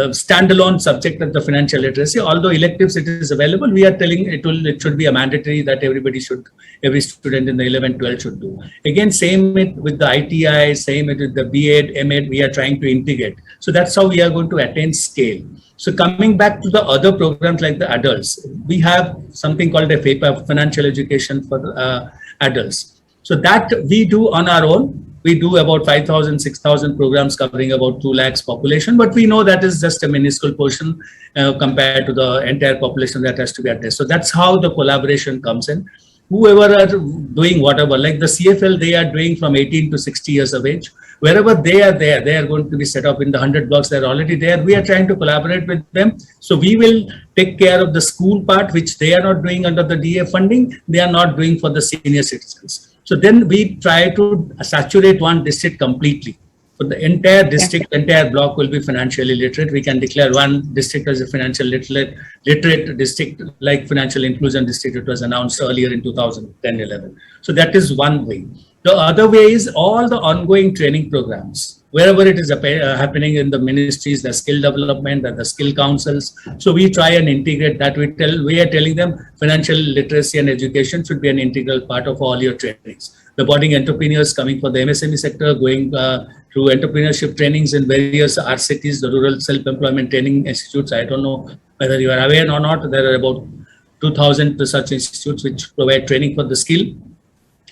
standalone subject of the financial literacy. Although electives it is available, we are telling it should be a mandatory that every student in the 11, 12 should do. Again, same it with the ITI, same it with the B.Ed, M.Ed, we are trying to integrate. So that's how we are going to attain scale. So coming back to the other programs like the adults, we have something called a FAPA, financial education for adults. So that we do on our own. We do about 5,000, 6,000 programs covering about 2 lakhs population, but we know that is just a minuscule portion compared to the entire population that has to be addressed. So that's how the collaboration comes in. Whoever are doing whatever, like the CFL, they are doing from 18 to 60 years of age. Wherever they are there, they are going to be set up in the 100 blocks. They're already there. We are trying to collaborate with them. So we will take care of the school part, which they are not doing under the DA funding. They are not doing for the senior citizens. So then we try to saturate one district completely. For the entire district, entire block will be financially literate. We can declare one district as a financial literate district, like financial inclusion district. It was announced earlier in 2010-11. So that is one way. The other way is all the ongoing training programs, wherever it is happening in the ministries, the skill development and the skill councils. So we try and integrate that. We are telling them financial literacy and education should be an integral part of all your trainings. The budding entrepreneurs coming for the MSME sector, going through entrepreneurship trainings in various RCTs, the Rural Self-Employment Training Institutes. I don't know whether you are aware or not. There are about 2,000 such institutes which provide training for the skill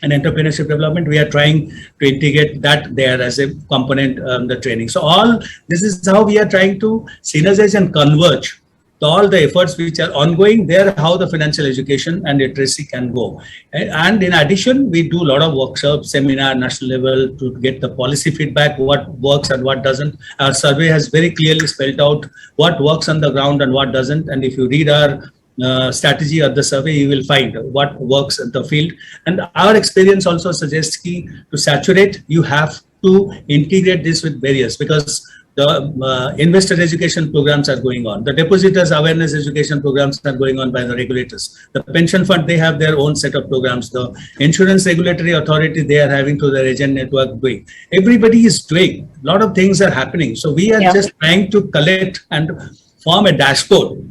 and entrepreneurship development. We are trying to integrate that there as a component the training. So all this is how we are trying to synergize and converge all the efforts which are ongoing there, how the financial education and literacy can go. And in addition, we do a lot of workshops, seminar, national level to get the policy feedback, what works and what doesn't. Our survey has very clearly spelled out what works on the ground and what doesn't. And if you read our strategy of the survey, you will find what works in the field. And our experience also suggests to saturate, you have to integrate this with various, because the investor education programs are going on. The depositors awareness education programs are going on by the regulators. The pension fund, they have their own set of programs. The insurance regulatory authority, they are having to their agent network doing. Everybody is doing. A lot of things are happening. So we are just trying to collect and form a dashboard.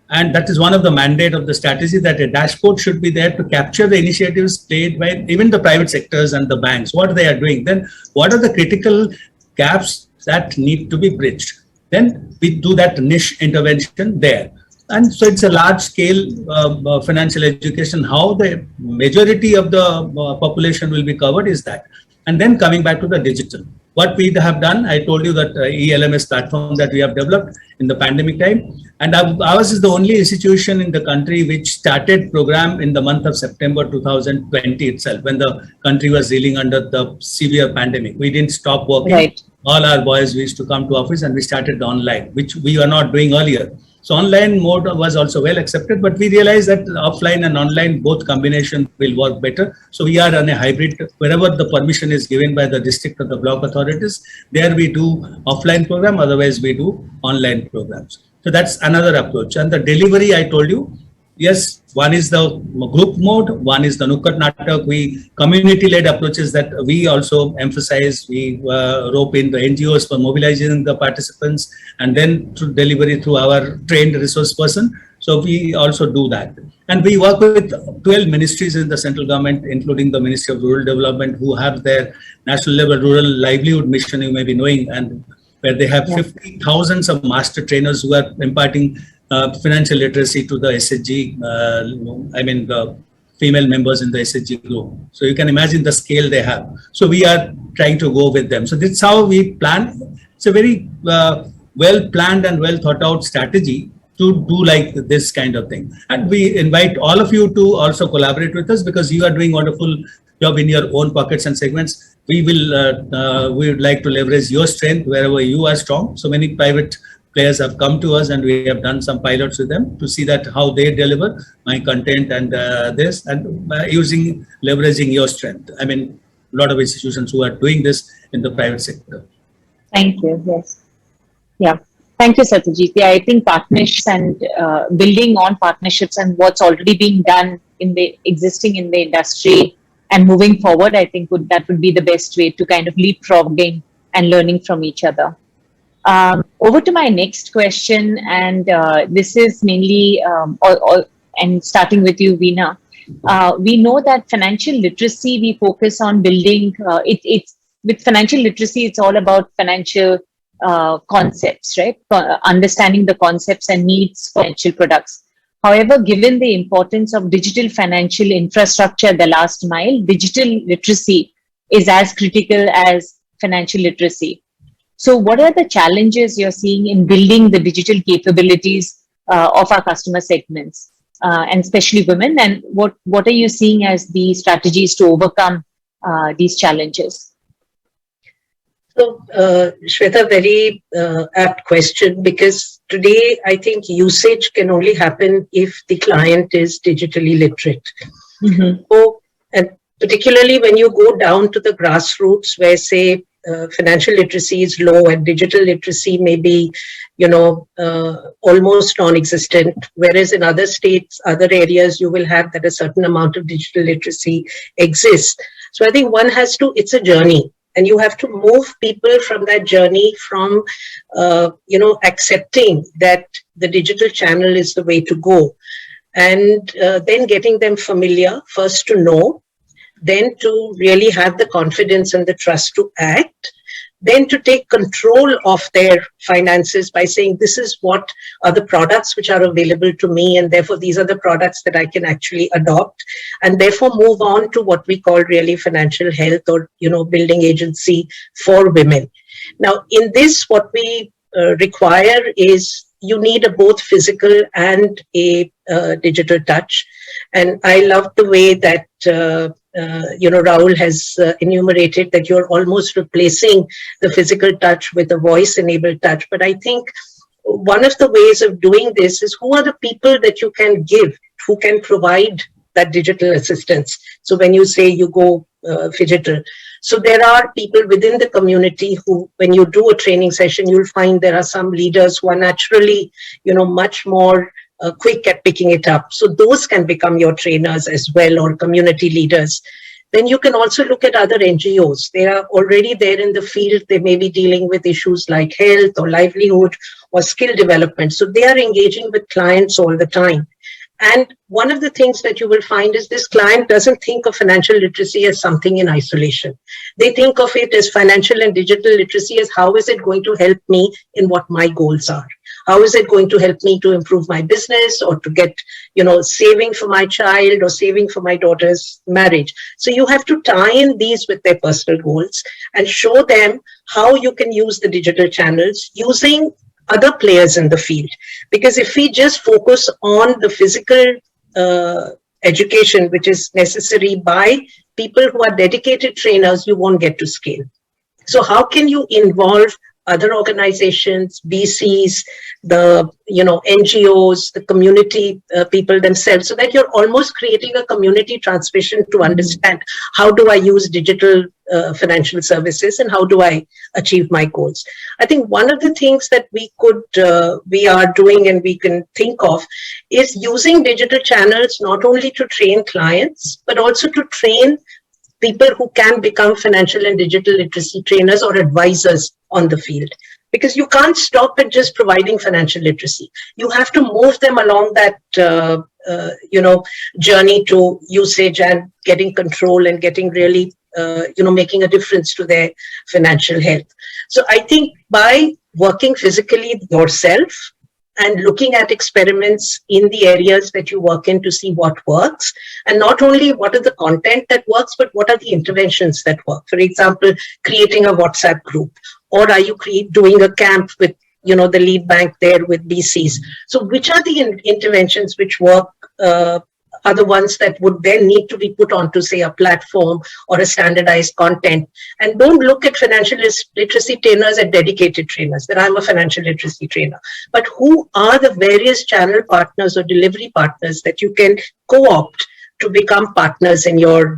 And that is one of the mandate of the strategy, that a dashboard should be there to capture the initiatives played by even the private sectors and the banks, what they are doing. Then what are the critical gaps that need to be bridged? Then we do that niche intervention there. And so it's a large scale financial education. How the majority of the population will be covered is that. And then coming back to the digital. What we have done, I told you that ELMS platform that we have developed in the pandemic time. And ours is the only institution in the country which started program in the month of September 2020 itself, when the country was reeling under the severe pandemic. We didn't stop working.
Right.
All our boys, we used to come to office and we started online, which we were not doing earlier. So online mode was also well accepted, but we realized that offline and online, both combination will work better. So we are on a hybrid. Wherever the permission is given by the district or the block authorities, there we do offline program, otherwise we do online programs. So that's another approach. And the delivery, I told you, yes, one is the group mode, one is the Nukkat Natak. We community-led approaches that we also emphasize. We rope in the NGOs for mobilizing the participants, and then through delivery through our trained resource person. So we also do that. And we work with 12 ministries in the central government, including the Ministry of Rural Development, who have their national level rural livelihood mission, you may be knowing, and where they have 50,000 of master trainers who are imparting financial literacy to the SHG, the female members in the SHG group. So you can imagine the scale they have. So we are trying to go with them. So that's how we plan. It's a very well planned and well thought out strategy to do like this kind of thing. And we invite all of you to also collaborate with us, because you are doing wonderful job in your own pockets and segments. We would like to leverage your strength wherever you are strong. So many private players have come to us, and we have done some pilots with them to see that how they deliver my content and this, and leveraging your strength. I mean, a lot of institutions who are doing this in the private sector.
Thank you. Yes. Yeah. Thank you, Satyajit. Yeah, I think partnerships and building on partnerships and what's already being done existing in the industry and moving forward, I think that would be the best way to kind of leapfrogging and learning from each other. Over to my next question, and this is mainly, and starting with you, Veena. We know that financial literacy, we focus on building, it's with financial literacy, it's all about financial concepts, right? Understanding the concepts and needs for financial products. However, given the importance of digital financial infrastructure, the last mile, digital literacy is as critical as financial literacy. So what are the challenges you're seeing in building the digital capabilities of our customer segments, and especially women? And what are you seeing as the strategies to overcome these challenges?
So, Shweta, very apt question, because today I think usage can only happen if the client is digitally literate.
Mm-hmm.
So, and particularly when you go down to the grassroots where, say, financial literacy is low and digital literacy may be, almost non-existent, whereas in other states, other areas, you will have that a certain amount of digital literacy exists. So I think one has to, it's a journey. And you have to move people from that journey from, accepting that the digital channel is the way to go. And then getting them familiar, first to know, then to really have the confidence and the trust to act, then to take control of their finances by saying, this is what are the products which are available to me, and therefore these are the products that I can actually adopt, and therefore move on to what we call really financial health, or, building agency for women. Now, in this, what we require is you need a both physical and a digital touch. And I love the way that Rahul has enumerated that you're almost replacing the physical touch with a voice-enabled touch. But I think one of the ways of doing this is, who are the people that you can give, who can provide that digital assistance? So when you say you go phygital, so there are people within the community who, when you do a training session, you'll find there are some leaders who are naturally, much more quick at picking it up. So those can become your trainers as well, or community leaders. Then you can also look at other NGOs. They are already there in the field. They may be dealing with issues like health or livelihood or skill development. So they are engaging with clients all the time. And one of the things that you will find is this client doesn't think of financial literacy as something in isolation. They think of it as financial and digital literacy as, how is it going to help me in what my goals are? How is it going to help me to improve my business, or to get, saving for my child, or saving for my daughter's marriage? So you have to tie in these with their personal goals and show them how you can use the digital channels using other players in the field. Because if we just focus on the physical education, which is necessary by people who are dedicated trainers, you won't get to scale. So how can you involve other organizations, BCs, the NGOs, the community people themselves, so that you're almost creating a community transmission to understand, how do I use digital financial services, and how do I achieve my goals? I think one of the things that we are doing and we can think of is using digital channels not only to train clients, but also to train people who can become financial and digital literacy trainers or advisors on the field. Because you can't stop at just providing financial literacy. You have to move them along that, journey to usage and getting control and getting really, making a difference to their financial health. So I think by working physically yourself and looking at experiments in the areas that you work in to see what works, and not only what are the content that works, but what are the interventions that work. For example, creating a WhatsApp group, or are you doing a camp with, the lead bank there with BCs? So which are the interventions which work, are the ones that would then need to be put onto, say, a platform or a standardized content. And don't look at financial literacy trainers as dedicated trainers, that I'm a financial literacy trainer. But who are the various channel partners or delivery partners that you can co-opt to become partners in your,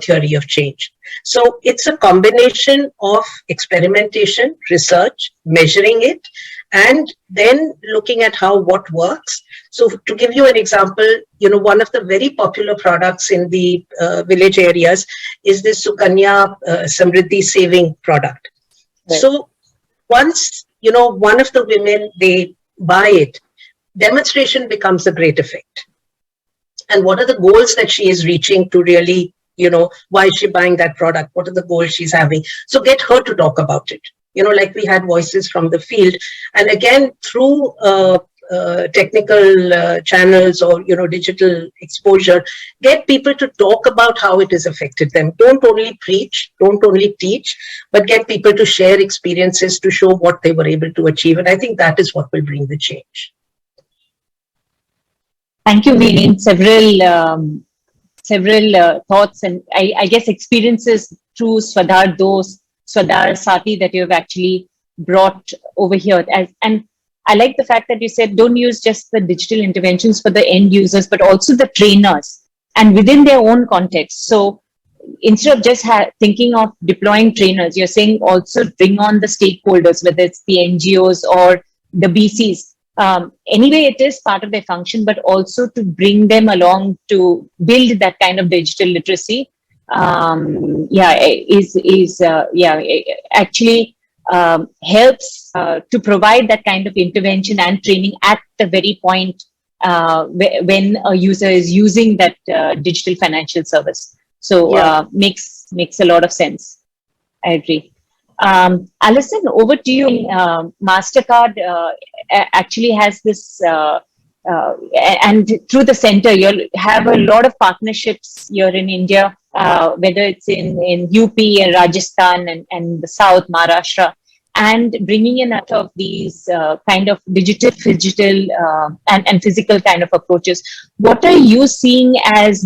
theory of change? So it's a combination of experimentation, research, measuring it, and then looking at what works. So to give you an example, one of the very popular products in the village areas is this Sukanya Samriddhi saving product.
Right.
So once, one of the women, they buy it, demonstration becomes a great effect. And what are the goals that she is reaching to really, why is she buying that product? What are the goals she's having? So get her to talk about it. Like we had voices from the field. And again, through technical channels or, digital exposure, get people to talk about how it has affected them. Don't only preach, don't only teach, but get people to share experiences to show what they were able to achieve. And I think that is what will bring the change.
Thank you, Veeni. Several thoughts and I guess experiences through Swadhar Sati that you have actually brought over here. And I like the fact that you said don't use just the digital interventions for the end users, but also the trainers and within their own context. So instead of just thinking of deploying trainers, you're saying also bring on the stakeholders, whether it's the NGOs or the BCs. Anyway, it is part of their function, but also to bring them along to build that kind of digital literacy. Actually helps to provide that kind of intervention and training at the very point when a user is using that digital financial service. So makes a lot of sense. I agree. Alison, over to you. MasterCard actually has this, and through the center, you'll have a lot of partnerships here in India, whether it's in UP and Rajasthan and the South, Maharashtra, and bringing in out of these kind of digital, and physical kind of approaches. What are you seeing as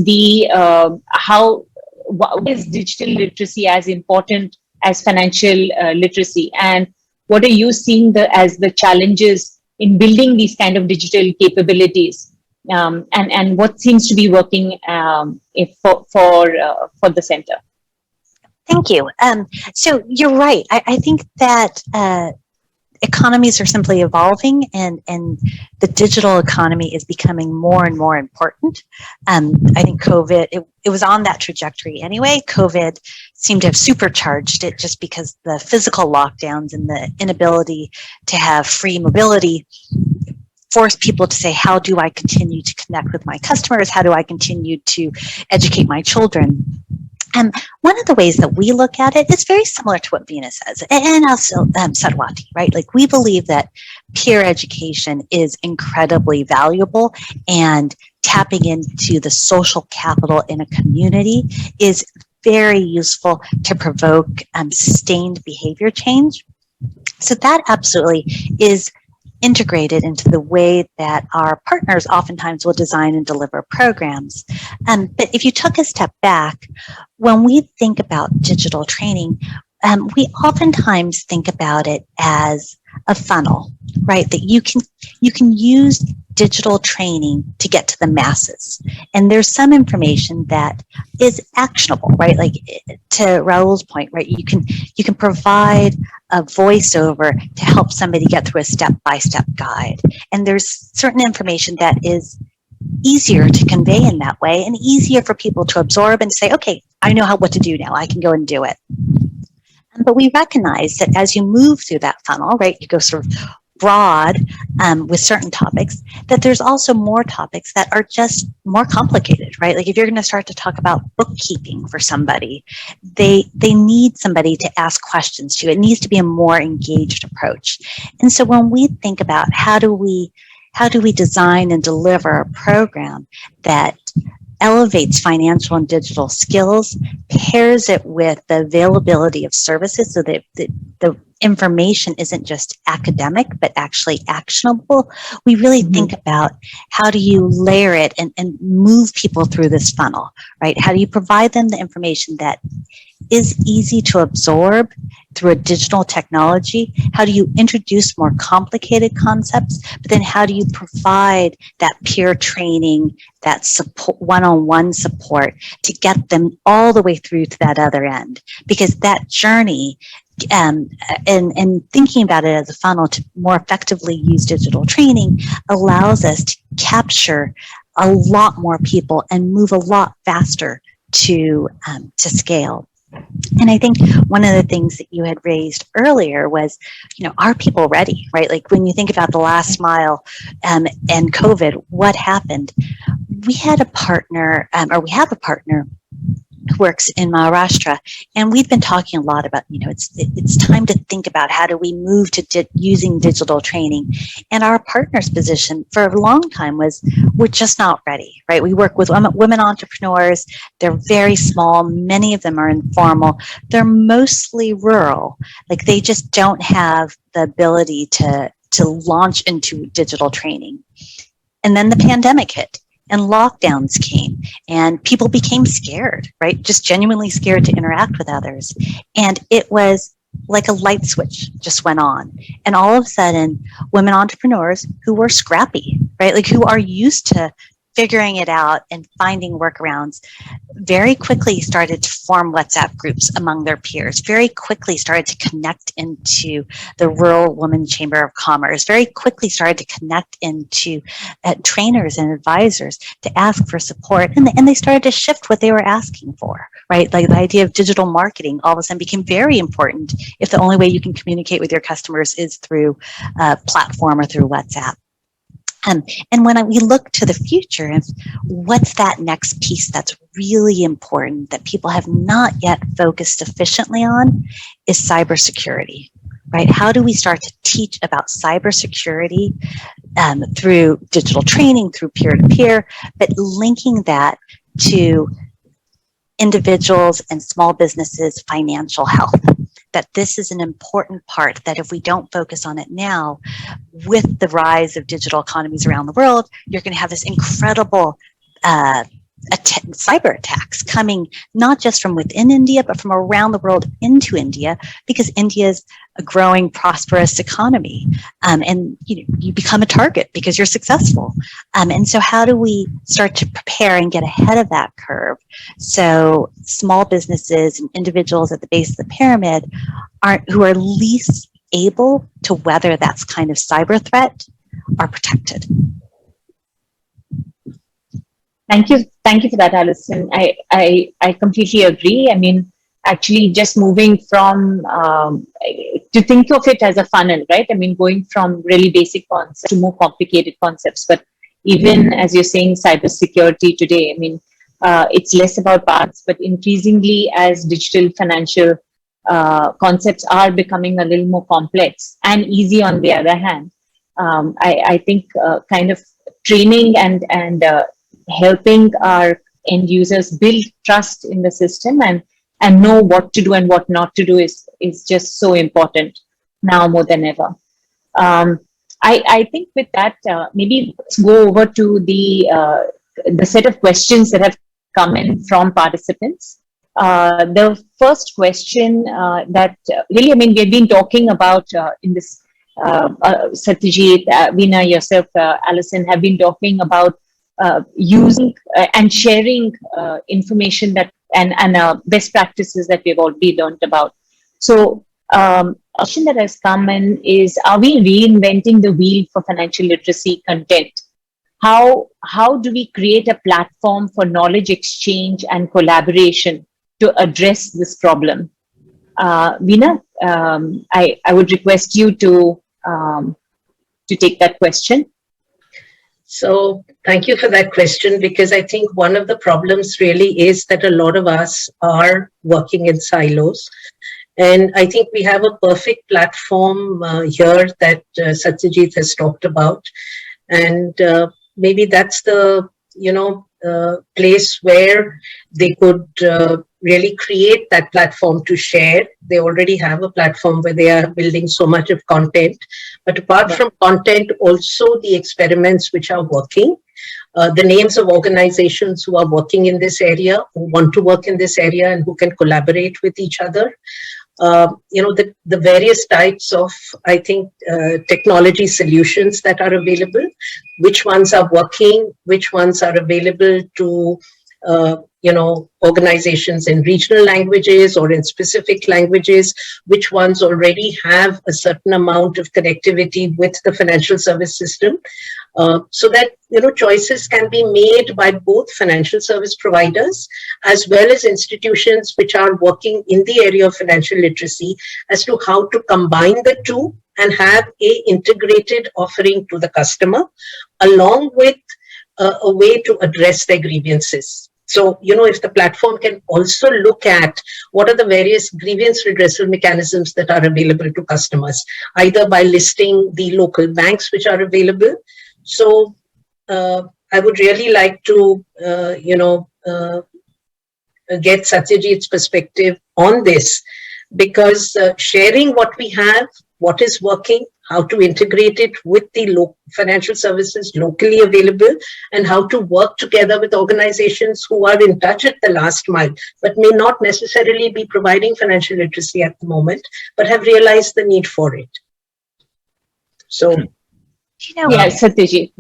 what is digital literacy as important as financial literacy, and what are you seeing as the challenges in building these kind of digital capabilities, and what seems to be working for the center?
Thank you. So you're right. I think that economies are simply evolving, and the digital economy is becoming more and more important. I think COVID, it was on that trajectory anyway. COVID seemed to have supercharged it just because the physical lockdowns and the inability to have free mobility forced people to say, how do I continue to connect with my customers? How do I continue to educate my children? And one of the ways that we look at it is very similar to what Veena says, and also Sarwati, right? Like, we believe that peer education is incredibly valuable, and tapping into the social capital in a community is very useful to provoke sustained behavior change. So that absolutely is integrated into the way that our partners oftentimes will design and deliver programs. But if you took a step back, when we think about digital training, we oftentimes think about it as a funnel, right? That you can use digital training to get to the masses. And there's some information that is actionable, right? Like, to Raul's point, right? You can provide a voiceover to help somebody get through a step-by-step guide. And there's certain information that is easier to convey in that way, and easier for people to absorb and say, okay, I know what to do now. I can go and do it. But we recognize that as you move through that funnel, right, you go sort of broad with certain topics, that there's also more topics that are just more complicated, right? Like, if you're going to start to talk about bookkeeping for somebody, they need somebody to ask questions to. It needs to be a more engaged approach. And so when we think about how do we design and deliver a program that elevates financial and digital skills, pairs it with the availability of services so that the information isn't just academic, but actually actionable, we really think about how do you layer it and move people through this funnel, right? How do you provide them the information that is easy to absorb through a digital technology? How do you introduce more complicated concepts? But then how do you provide that peer training, that support, one-on-one support, to get them all the way through to that other end? Because that journey and thinking about it as a funnel to more effectively use digital training allows us to capture a lot more people and move a lot faster to scale. And I think one of the things that you had raised earlier was, are people ready, right? Like when you think about the last mile and COVID, what happened? We had a partner, or we have a partner who works in Maharashtra, and we've been talking a lot about, it's time to think about how do we move to using digital training. And our partner's position for a long time was, we're just not ready, right? We work with women entrepreneurs. They're very small. Many of them are informal. They're mostly rural. Like they just don't have the ability to launch into digital training. And then the pandemic hit. And lockdowns came and people became scared, right? Just genuinely scared to interact with others. And it was like a light switch just went on. And all of a sudden, women entrepreneurs who were scrappy, right? Like who are used to figuring it out and finding workarounds, very quickly started to form WhatsApp groups among their peers, very quickly started to connect into the Rural Women Chamber of Commerce, very quickly started to connect into trainers and advisors to ask for support. And they started to shift what they were asking for, right? Like the idea of digital marketing all of a sudden became very important if the only way you can communicate with your customers is through a platform or through WhatsApp. And when we look to the future, what's that next piece that's really important that people have not yet focused sufficiently on is cybersecurity, right? How do we start to teach about cybersecurity through digital training, through peer-to-peer, but linking that to individuals and small businesses' financial health? That this is an important part, that if we don't focus on it now, with the rise of digital economies around the world, you're going to have this incredible cyber attacks coming not just from within India, but from around the world into India, because India is a growing, prosperous economy. And you become a target because you're successful. And so how do we start to prepare and get ahead of that curve so small businesses and individuals at the base of the pyramid who are least able to weather that kind of cyber threat are protected?
Thank you for that, Alison. I completely agree. I mean, actually, just moving from to think of it as a funnel, right? I mean, going from really basic concepts to more complicated concepts. But even as you're saying, cybersecurity today, I mean, it's less about parts, but increasingly as digital financial concepts are becoming a little more complex and easy on the other hand. I think kind of training and helping our end users build trust in the system and know what to do and what not to do is just so important now more than ever. I think with that, maybe let's go over to the set of questions that have come in from participants. The first question that really, I mean, we've been talking about in this, Satyajit, Veena, yourself, Alison, have been talking about using and sharing information that and best practices that we've already learned about. So a question that has come in is, are we reinventing the wheel for financial literacy content? How do we create a platform for knowledge exchange and collaboration to address this problem? Veena, I would request you to take that question.
So thank you for that question, because I think one of the problems really is that a lot of us are working in silos. And I think we have a perfect platform here that Satyajit has talked about. And maybe that's the, place where they could really create that platform to share. They already have a platform where they are building so much of content. But apart from content, also the experiments which are working, the names of organizations who are working in this area, who want to work in this area and who can collaborate with each other. The various types of, I think, technology solutions that are available, which ones are working, which ones are available to organizations in regional languages or in specific languages, which ones already have a certain amount of connectivity with the financial service system, so that choices can be made by both financial service providers as well as institutions which are working in the area of financial literacy as to how to combine the two and have a integrated offering to the customer, along with a way to address their grievances. So, if the platform can also look at what are the various grievance redressal mechanisms that are available to customers, either by listing the local banks which are available. So, I would really like to, get Satyajit's perspective on this, because sharing what we have, what is working, how to integrate it with the financial services locally available, and how to work together with organizations who are in touch at the last mile, but may not necessarily be providing financial literacy at the moment, but have realized the need for it. So,
Satyajit.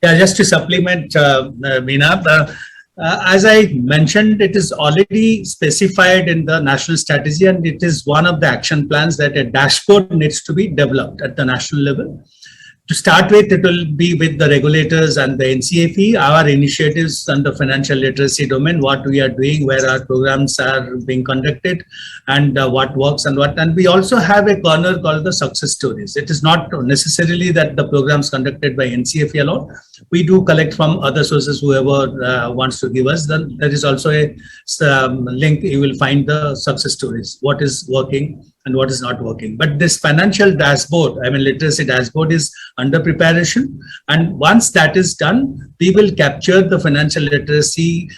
Yeah, just to supplement, Meena, as I mentioned, it is already specified in the national strategy, and it is one of the action plans that a dashboard needs to be developed at the national level. To start with, it will be with the regulators and the NCFE, our initiatives on the financial literacy domain, what we are doing, where our programs are being conducted, and what works and what. And we also have a corner called the success stories. It is not necessarily that the programs conducted by NCFE alone. We do collect from other sources, whoever wants to give us. Then there is also a link. You will find the success stories, what is working and what is not working. But this financial dashboard, literacy dashboard, is under preparation. And once that is done, we will capture the financial literacy,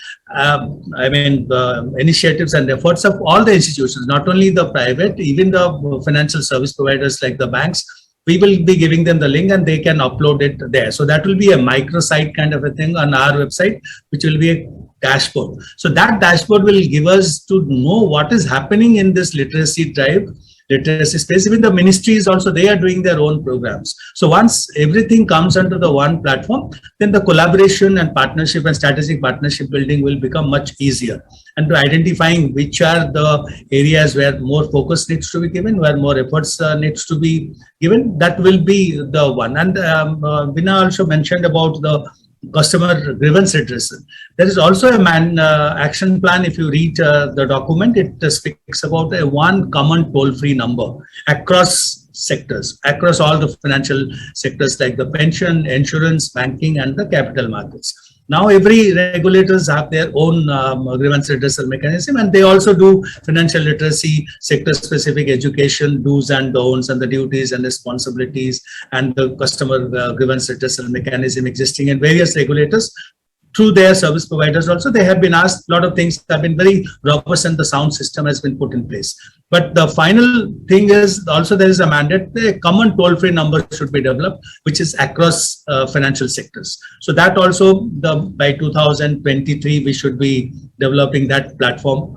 initiatives and efforts of all the institutions, not only the private, even the financial service providers like the banks. We will be giving them the link and they can upload it there. So that will be a microsite kind of a thing on our website, which will be a dashboard. So that dashboard will give us to know what is happening in this literacy drive, literacy space. Even the ministries also, they are doing their own programs. So once everything comes under the one platform, then the collaboration and partnership and strategic partnership building will become much easier. And to identifying which are the areas where more focus needs to be given, where more efforts needs to be given, that will be the one. And Veena also mentioned about the customer grievance redressal. There is also a action plan. If you read the document, it speaks about a one common toll-free number across sectors, across all the financial sectors like the pension, insurance, banking, and the capital markets. Now every regulators have their own grievance redressal mechanism, and they also do financial literacy, sector-specific education, do's and don'ts, and the duties and responsibilities, and the customer grievance redressal mechanism existing in various regulators. Through their service providers also, they have been asked, a lot of things have been very robust and the sound system has been put in place. But the final thing is also there is a mandate, a common toll-free number should be developed, which is across financial sectors. So that also, by 2023, we should be developing that platform,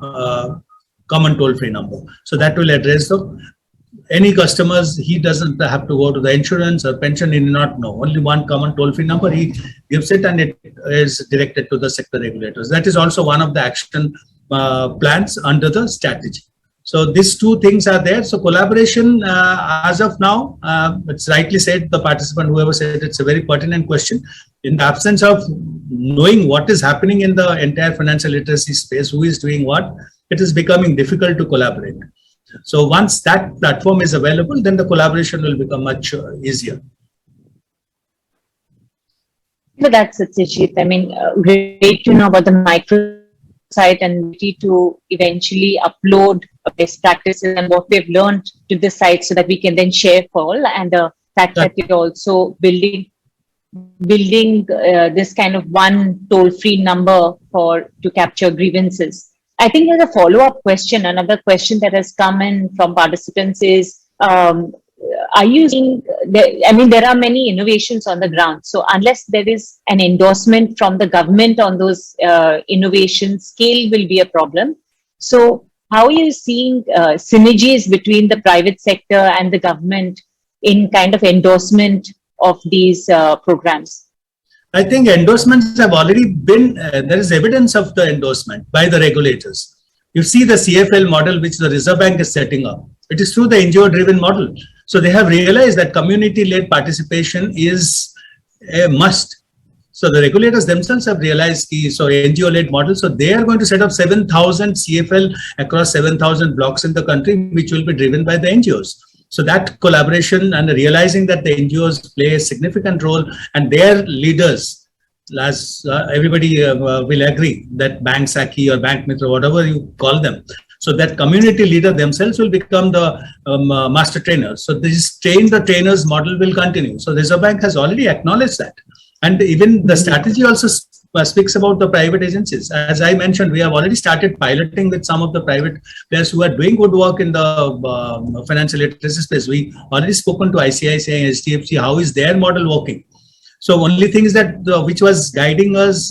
common toll-free number. So that will address any customers, he doesn't have to go to the insurance or pension, he need not know. Only one common toll-free number, he gives it and it is directed to the sector regulators. That is also one of the action plans under the strategy. So these two things are there. So collaboration, as of now, it's rightly said, the participant, whoever said, it's a very pertinent question. In the absence of knowing what is happening in the entire financial literacy space, who is doing what, it is becoming difficult to collaborate. So once that platform is available, then the collaboration will become much easier.
So that's Satyajit. Great to know about the microsite and to eventually upload best practices and what we've learned to the site so that we can then share for all. And the fact that you're also building this kind of one toll-free number to capture grievances. I think there's a follow-up question. Another question that has come in from participants is, are you seeing, there are many innovations on the ground. So unless there is an endorsement from the government on those innovations, scale will be a problem. So how are you seeing synergies between the private sector and the government in kind of endorsement of these programs?
I think endorsements have already been, there is evidence of the endorsement by the regulators. You see the CFL model which the Reserve Bank is setting up. It is through the NGO-driven model. So they have realized that community-led participation is a must. So the regulators themselves have realized so NGO-led model. So they are going to set up 7,000 CFL across 7,000 blocks in the country, which will be driven by the NGOs. So that collaboration and realizing that the NGOs play a significant role and their leaders, as everybody will agree, that Bank Saki or Bank Mitra, whatever you call them, so that community leader themselves will become the master trainers. So this train the trainers model will continue. So Reserve Bank has already acknowledged that. And even the strategy also speaks about the private agencies. As I mentioned, we have already started piloting with some of the private players who are doing good work in the financial literacy space. We already spoken to ICICI and HDFC, how is their model working? So only thing is that which was guiding us,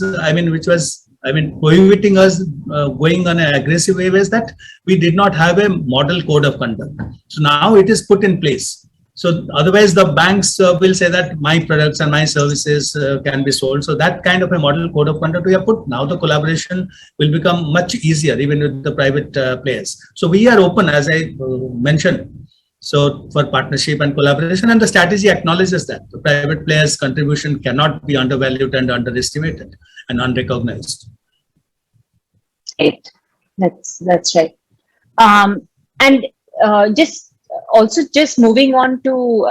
prohibiting us going on an aggressive way was that we did not have a model code of conduct. So now it is put in place. So otherwise the banks will say that my products and my services can be sold. So that kind of a model code of conduct we have put. Now the collaboration will become much easier even with the private players. So we are open, as I mentioned, so for partnership and collaboration, and the strategy acknowledges that the private players' contribution cannot be undervalued and underestimated and unrecognized.
Right. That's right. And just moving on to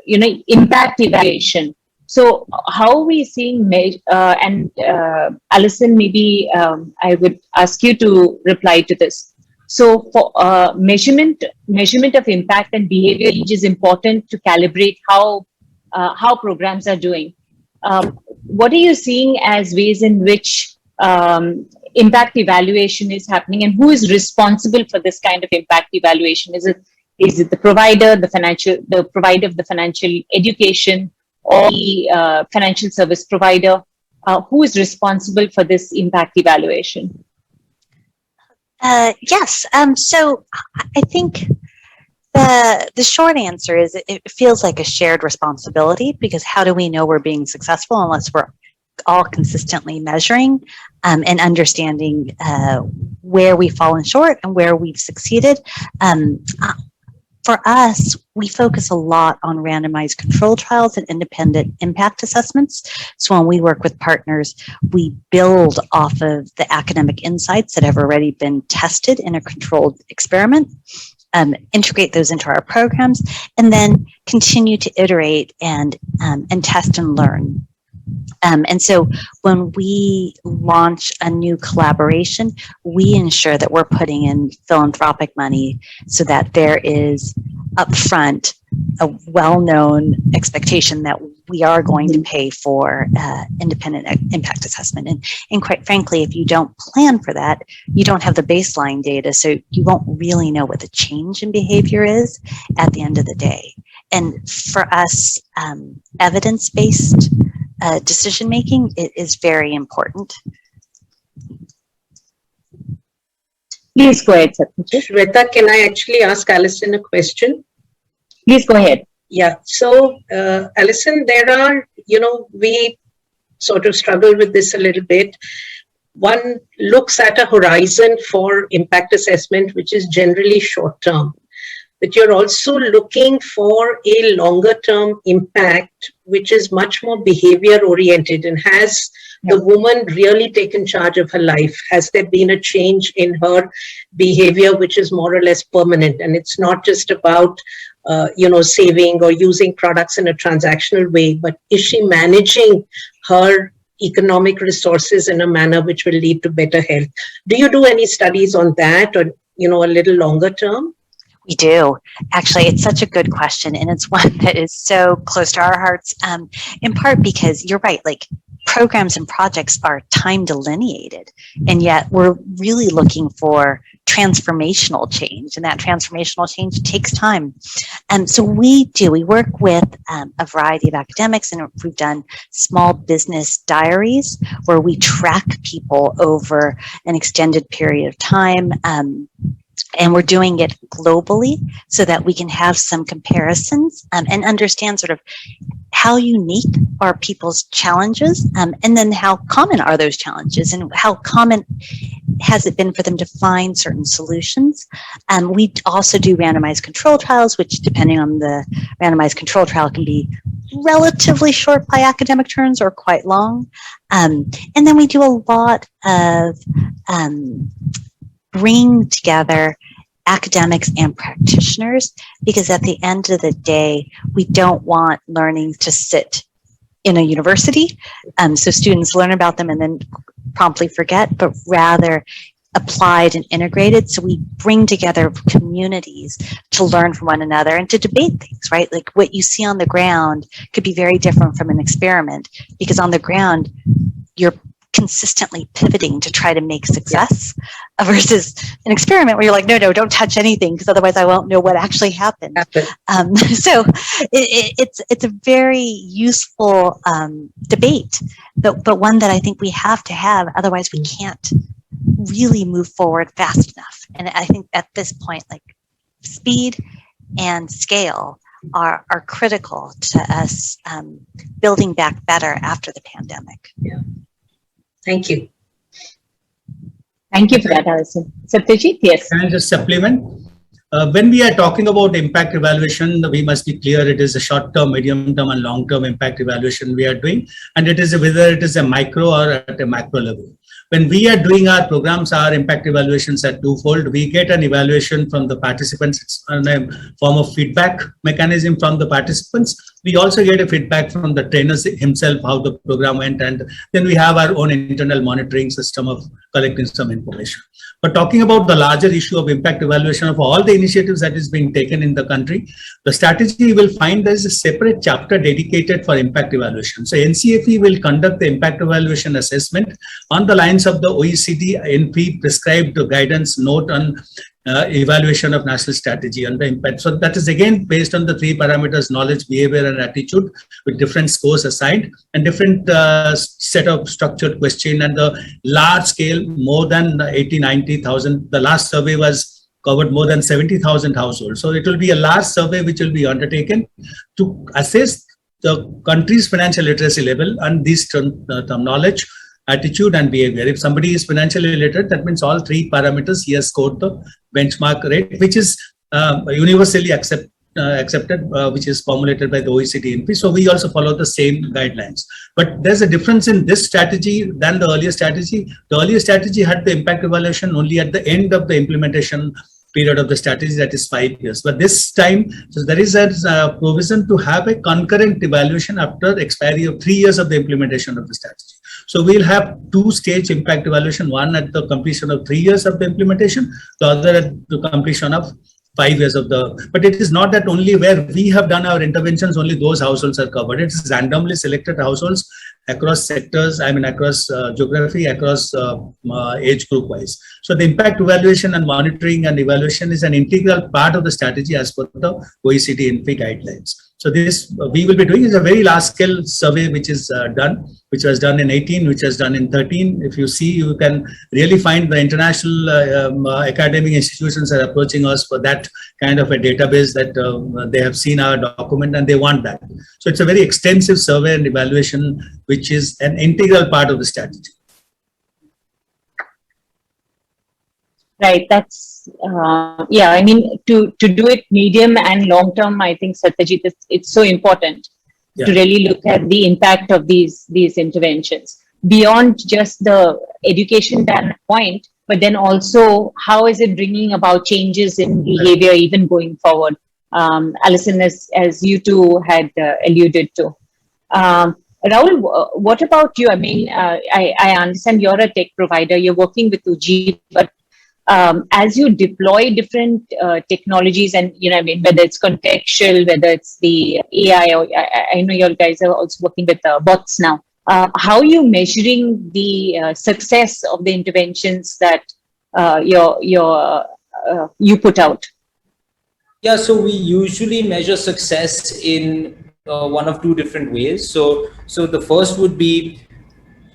impact evaluation. So how are we seeing Alison, maybe I would ask you to reply to this. So for measurement of impact and behavior change is important to calibrate how programs are doing. What are you seeing as ways in which impact evaluation is happening, and who is responsible for this kind of impact evaluation? Is it the provider, the provider of the financial education, or the financial service provider? Who is responsible for this impact evaluation?
Yes. So I think the short answer is it feels like a shared responsibility, because how do we know we're being successful unless we're all consistently measuring and understanding where we've fallen short and where we've succeeded. For us, we focus a lot on randomized control trials and independent impact assessments. So when we work with partners, we build off of the academic insights that have already been tested in a controlled experiment, integrate those into our programs, and then continue to iterate and test and learn. And so when we launch a new collaboration, we ensure that we're putting in philanthropic money so that there is upfront a well-known expectation that we are going to pay for independent impact assessment. And quite frankly, if you don't plan for that, you don't have the baseline data, so you won't really know what the change in behavior is at the end of the day. And for us, evidence-based decision making is very important.
Please go ahead,
Shweta, can I actually ask Alison a question?
Please go ahead.
Yeah. So, Alison, there are, we sort of struggle with this a little bit. One looks at a horizon for impact assessment, which is generally short term. But you're also looking for a longer term impact, which is much more behavior oriented. And has the woman really taken charge of her life? Has there been a change in her behavior, which is more or less permanent? And it's not just about, saving or using products in a transactional way, but is she managing her economic resources in a manner which will lead to better health? Do you do any studies on that, or, a little longer term?
We do. Actually, it's such a good question, and it's one that is so close to our hearts, in part because you're right, like programs and projects are time delineated, and yet we're really looking for transformational change, and that transformational change takes time. So we work with a variety of academics, and we've done small business diaries where we track people over an extended period of time. And we're doing it globally so that we can have some comparisons and understand sort of how unique are people's challenges, and then how common are those challenges, and how common has it been for them to find certain solutions. We also do randomized control trials, which, depending on the randomized control trial, can be relatively short by academic terms or quite long. And then we do a lot of bringing together academics and practitioners, because at the end of the day, we don't want learning to sit in a university, so students learn about them and then promptly forget, but rather applied and integrated. So we bring together communities to learn from one another and to debate things, right? Like what you see on the ground could be very different from an experiment, because on the ground, you're consistently pivoting to try to make success, versus an experiment where you're like, no, don't touch anything, because otherwise I won't know what actually happened. So it's a very useful debate, but one that I think we have to have, otherwise we can't really move forward fast enough. And I think at this point, like, speed and scale are critical to us building back better after the pandemic.
Yeah. Thank you.
Thank you for that, Alison. Satyajit, yes.
Can I just supplement? When we are talking about impact evaluation, we must be clear it is a short-term, medium-term, and long-term impact evaluation we are doing, and it is whether it is a micro or at a macro level. When we are doing our programs, our impact evaluations are twofold. We get an evaluation from the participants in a form of feedback mechanism from the participants. We also get a feedback from the trainers himself, how the program went, and then we have our own internal monitoring system of collecting some information. But talking about the larger issue of impact evaluation of all the initiatives that is being taken in the country, the strategy will find there is a separate chapter dedicated for impact evaluation. So NCFE will conduct the impact evaluation assessment on the lines of the OECD NP prescribed guidance note on evaluation of national strategy and the impact. So that is again based on the 3 parameters: knowledge, behavior, and attitude, with different scores assigned and different set of structured question, and the large scale, more than 80-90,000. The last survey was covered more than 70,000 households. So it will be a large survey which will be undertaken to assess the country's financial literacy level and these knowledge, attitude, and behavior. If somebody is financially literate, that means all 3 parameters he has scored the benchmark rate, which is universally accepted, which is formulated by the OECD NP. So we also follow the same guidelines. But there's a difference in this strategy than the earlier strategy. The earlier strategy had the impact evaluation only at the end of the implementation period of the strategy, that is 5 years. But this time, so there is a provision to have a concurrent evaluation after expiry of 3 years of the implementation of the strategy. So we'll have 2-stage impact evaluation, one at the completion of 3 years of the implementation, the other at the completion of 5 years of the, but it is not that only where we have done our interventions, only those households are covered. It is randomly selected households across sectors, across geography, across age group wise. So the impact evaluation and monitoring and evaluation is an integral part of the strategy as per the OECD NP guidelines. So this we will be doing is a very large scale survey which is done, which was done in 18, which was done in 13. If you see, you can really find the international academic institutions are approaching us for that kind of a database that they have seen our document and they want that. So it's a very extensive survey and evaluation, which is an integral part of the strategy.
Right. That's, yeah, I mean, to do it medium and long term, I think, Satyajit, it's so important to really look at the impact of these interventions beyond just the education point, but then also how is it bringing about changes in behavior even going forward? Alison, as you two had alluded to. Rahul, what about you? I mean, I understand you're a tech provider, you're working with Ujit, but as you deploy different technologies and, you know, I mean, whether it's contextual, whether it's the AI, or I know you guys are also working with bots now. How are you measuring the success of the interventions that you put out?
Yeah, so we usually measure success in one of 2 different ways. So the first would be,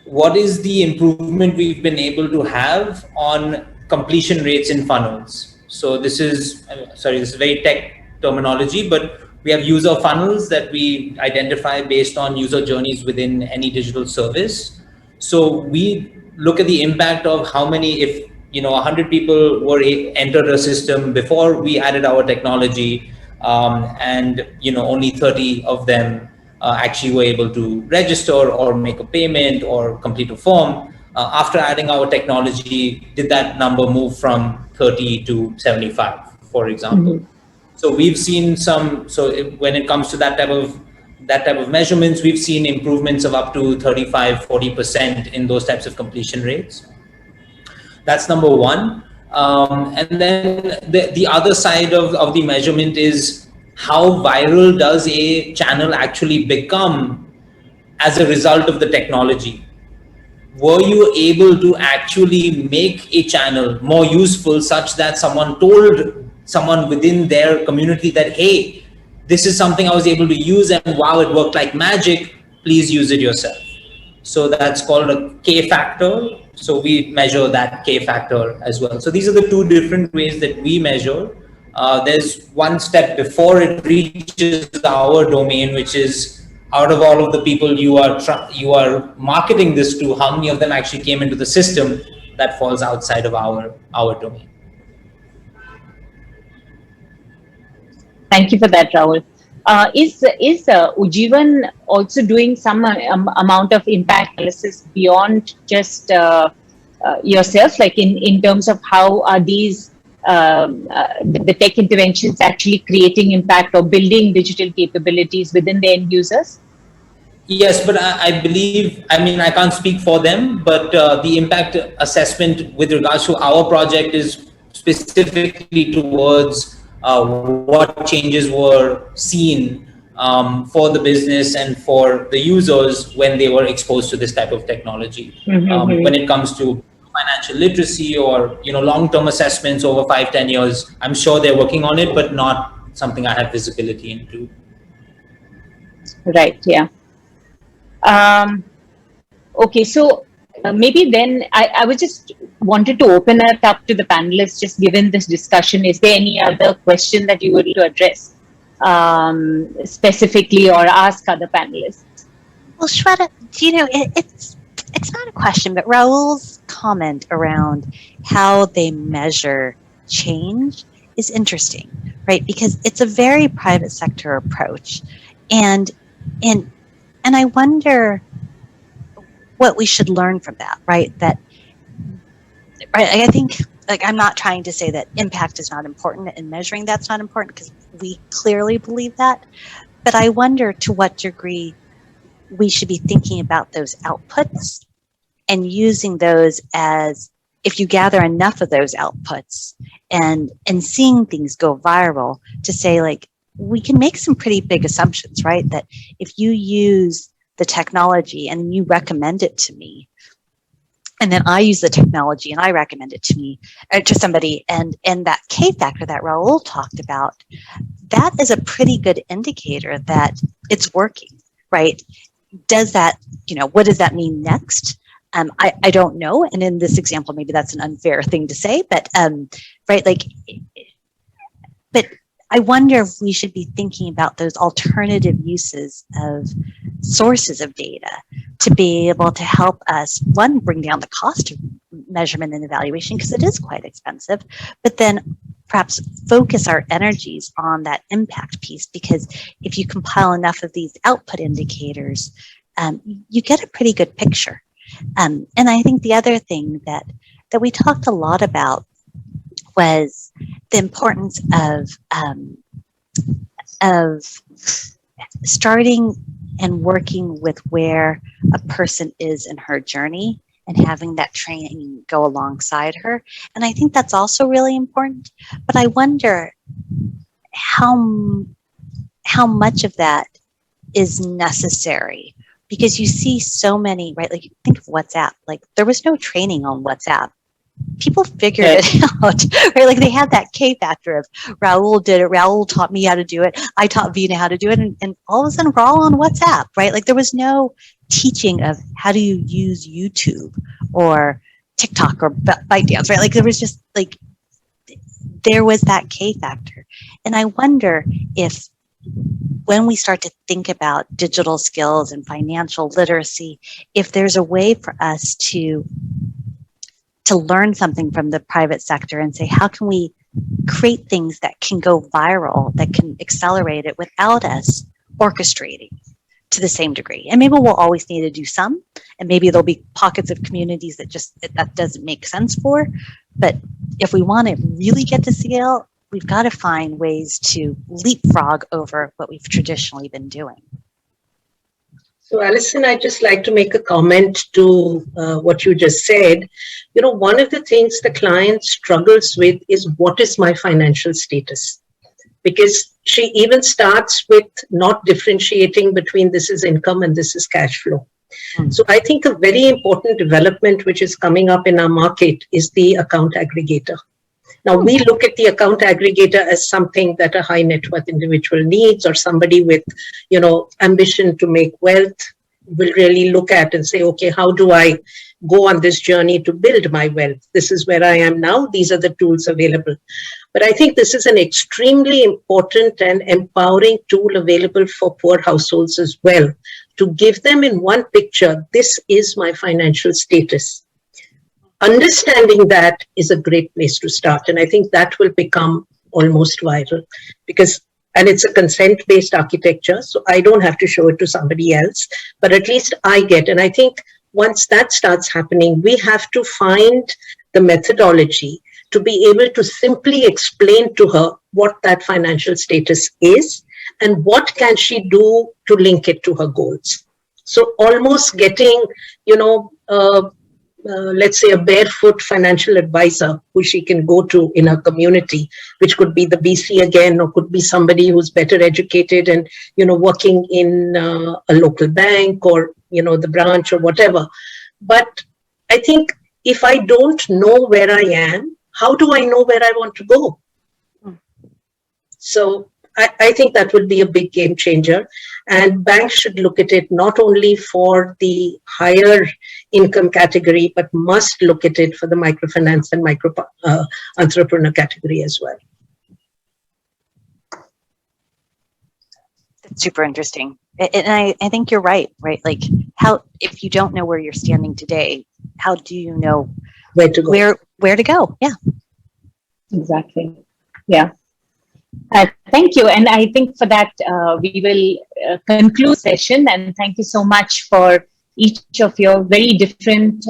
what is the improvement we've been able to have on completion rates in funnels? So this is, sorry, this is very tech terminology, but We have user funnels that we identify based on user journeys within any digital service. So we look at the impact of how many, if 100 people were entered a system before we added our technology, and only 30 of them actually were able to register or make a payment or complete a form. After adding our technology, did that number move from 30 to 75, for example?
Mhm.
So we've seen some. So when it comes to that type of measurements, we've seen improvements of up to 35-40% in those types of completion rates. That's number one. And then the other side of the measurement is how viral does a channel actually become as a result of the technology. Were you able to actually make a channel more useful such that someone told someone within their community that, hey, this is something I was able to use and wow, it worked like magic, please use it yourself. So that's called a K factor. So we measure that K factor as well. So these are the two different ways that we measure. There's one step before it reaches our domain, which is out of all of the people you are marketing this to, how many of them actually came into the system. That falls outside of our domain.
Thank you for that, Rahul. Is Ujjivan also doing some amount of impact analysis beyond just yourself, like in terms of how are these the tech interventions actually creating impact or building digital capabilities within the end users?
Yes, but I believe, I can't speak for them, but the impact assessment with regards to our project is specifically towards what changes were seen for the business and for the users when they were exposed to this type of technology. When it comes to financial literacy or long-term assessments over 5-10 years, I'm sure they're working on it, but not something I have visibility into.
Right. Yeah. Okay, so maybe then I was just wanted to open it up to the panelists, just given this discussion. Is there any other question that you would like to address specifically or ask other panelists?
Well, Shweta, it's not a question, but Raul's comment around how they measure change is interesting, right? Because it's a very private sector approach, and I wonder what we should learn from that, right? I think, like, I'm not trying to say that impact is not important and measuring that's not important, because we clearly believe that. But I wonder to what degree we should be thinking about those outputs and using those as, if you gather enough of those outputs and seeing things go viral, to say, like, we can make some pretty big assumptions, right? That if you use the technology and you recommend it to me, and then I use the technology and I recommend it to me, or to somebody, and that K factor that Raul talked about, that is a pretty good indicator that it's working, right? Does that, what does that mean next? I don't know. And in this example, maybe that's an unfair thing to say, but right, like, but I wonder if we should be thinking about those alternative uses of sources of data to be able to help us, one, bring down the cost of measurement and evaluation, because it is quite expensive, but then perhaps focus our energies on that impact piece, because if you compile enough of these output indicators, you get a pretty good picture. And I think the other thing that we talked a lot about was the importance of starting and working with where a person is in her journey and having that training go alongside her. And I think that's also really important. But I wonder how much of that is necessary, because you see so many, right? Like, think of WhatsApp. Like, there was no training on WhatsApp. People figured it out, right? Like, they had that K factor of Raul did it. Raul taught me how to do it. I taught Veena how to do it. And all of a sudden we're all on WhatsApp, right? Like, there was no teaching of how do you use YouTube or TikTok or ByteDance, right? Like, there was just, like, there was that K factor. And I wonder if when we start to think about digital skills and financial literacy, if there's a way for us to learn something from the private sector and say, how can we create things that can go viral, that can accelerate it without us orchestrating to the same degree? And maybe we'll always need to do some, and maybe there'll be pockets of communities that doesn't make sense for. But if we want to really get to scale, we've got to find ways to leapfrog over what we've traditionally been doing.
So, Alison, I'd just like to make a comment to what you just said. You know, one of the things the client struggles with is, what is my financial status? Because she even starts with not differentiating between this is income and this is cash flow. So I think a very important development which is coming up in our market is the account aggregator. Now, we look at the account aggregator as something that a high net worth individual needs, or somebody with, ambition to make wealth will really look at and say, okay, how do I go on this journey to build my wealth? This is where I am now. These are the tools available. But I think this is an extremely important and empowering tool available for poor households as well, to give them in one picture, this is my financial status. Understanding that is a great place to start. And I think that will become almost viral, and it's a consent-based architecture. So I don't have to show it to somebody else, but at least I get. And I think once that starts happening, we have to find the methodology to be able to simply explain to her what that financial status is and what can she do to link it to her goals. So almost getting, let's say a barefoot financial advisor who she can go to in her community, which could be the BC again, or could be somebody who's better educated and, working in a local bank or, the branch or whatever. But I think if I don't know where I am, how do I know where I want to go? So I think that would be a big game changer. And banks should look at it not only for the higher income category, but must look at it for the microfinance and micro entrepreneur category as well.
That's super interesting. And I think you're right? Like, how, if you don't know where you're standing today, how do you know
where to go?
Where to go? Yeah.
Exactly. Yeah. Thank you. And I think for that, we will conclude session. And thank you so much for each of your very different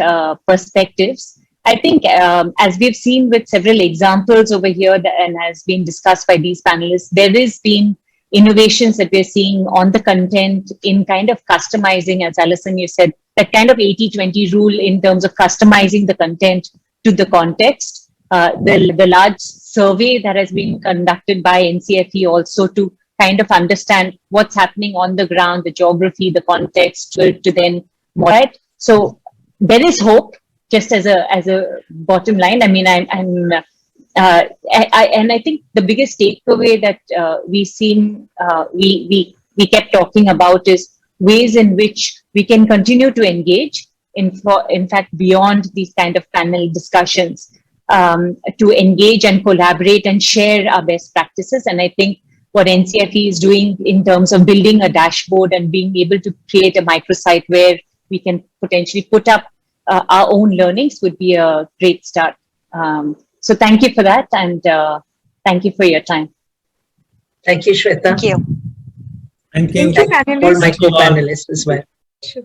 perspectives. I think as we've seen with several examples over here and has been discussed by these panelists, there has been innovations that we're seeing on the content in kind of customizing, as Alison, you said, that kind of 80-20 rule in terms of customizing the content to the context. The large survey that has been conducted by NCFE also to kind of understand what's happening on the ground, the geography, the context, to then more. Right? So there is hope, just as a bottom line. I mean, and I think the biggest takeaway that we've seen, we kept talking about is ways in which we can continue to engage, in fact, beyond these kind of panel discussions. To engage and collaborate and share our best practices. And I think what NCFE is doing in terms of building a dashboard and being able to create a microsite where we can potentially put up our own learnings would be a great start. So thank you for that, and thank you for your time.
Thank you, Shweta.
Thank you.
Thank you.
Thank you, panelists.
All my co-panelists as well.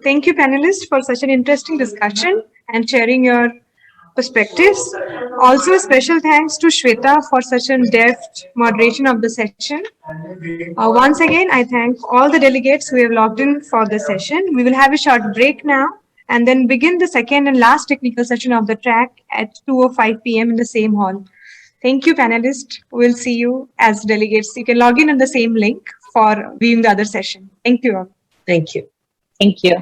Thank you, panelists, for such an interesting discussion and sharing your perspectives. Also, a special thanks to Shweta for such a deft moderation of the session. Once again, I thank all the delegates who have logged in for the session. We will have a short break now and then begin the second and last technical session of the track at 2:05 p.m. in the same hall. Thank you, panelists. We'll see you as delegates. You can log in on the same link for viewing the other session. Thank you all.
Thank you.
Thank you.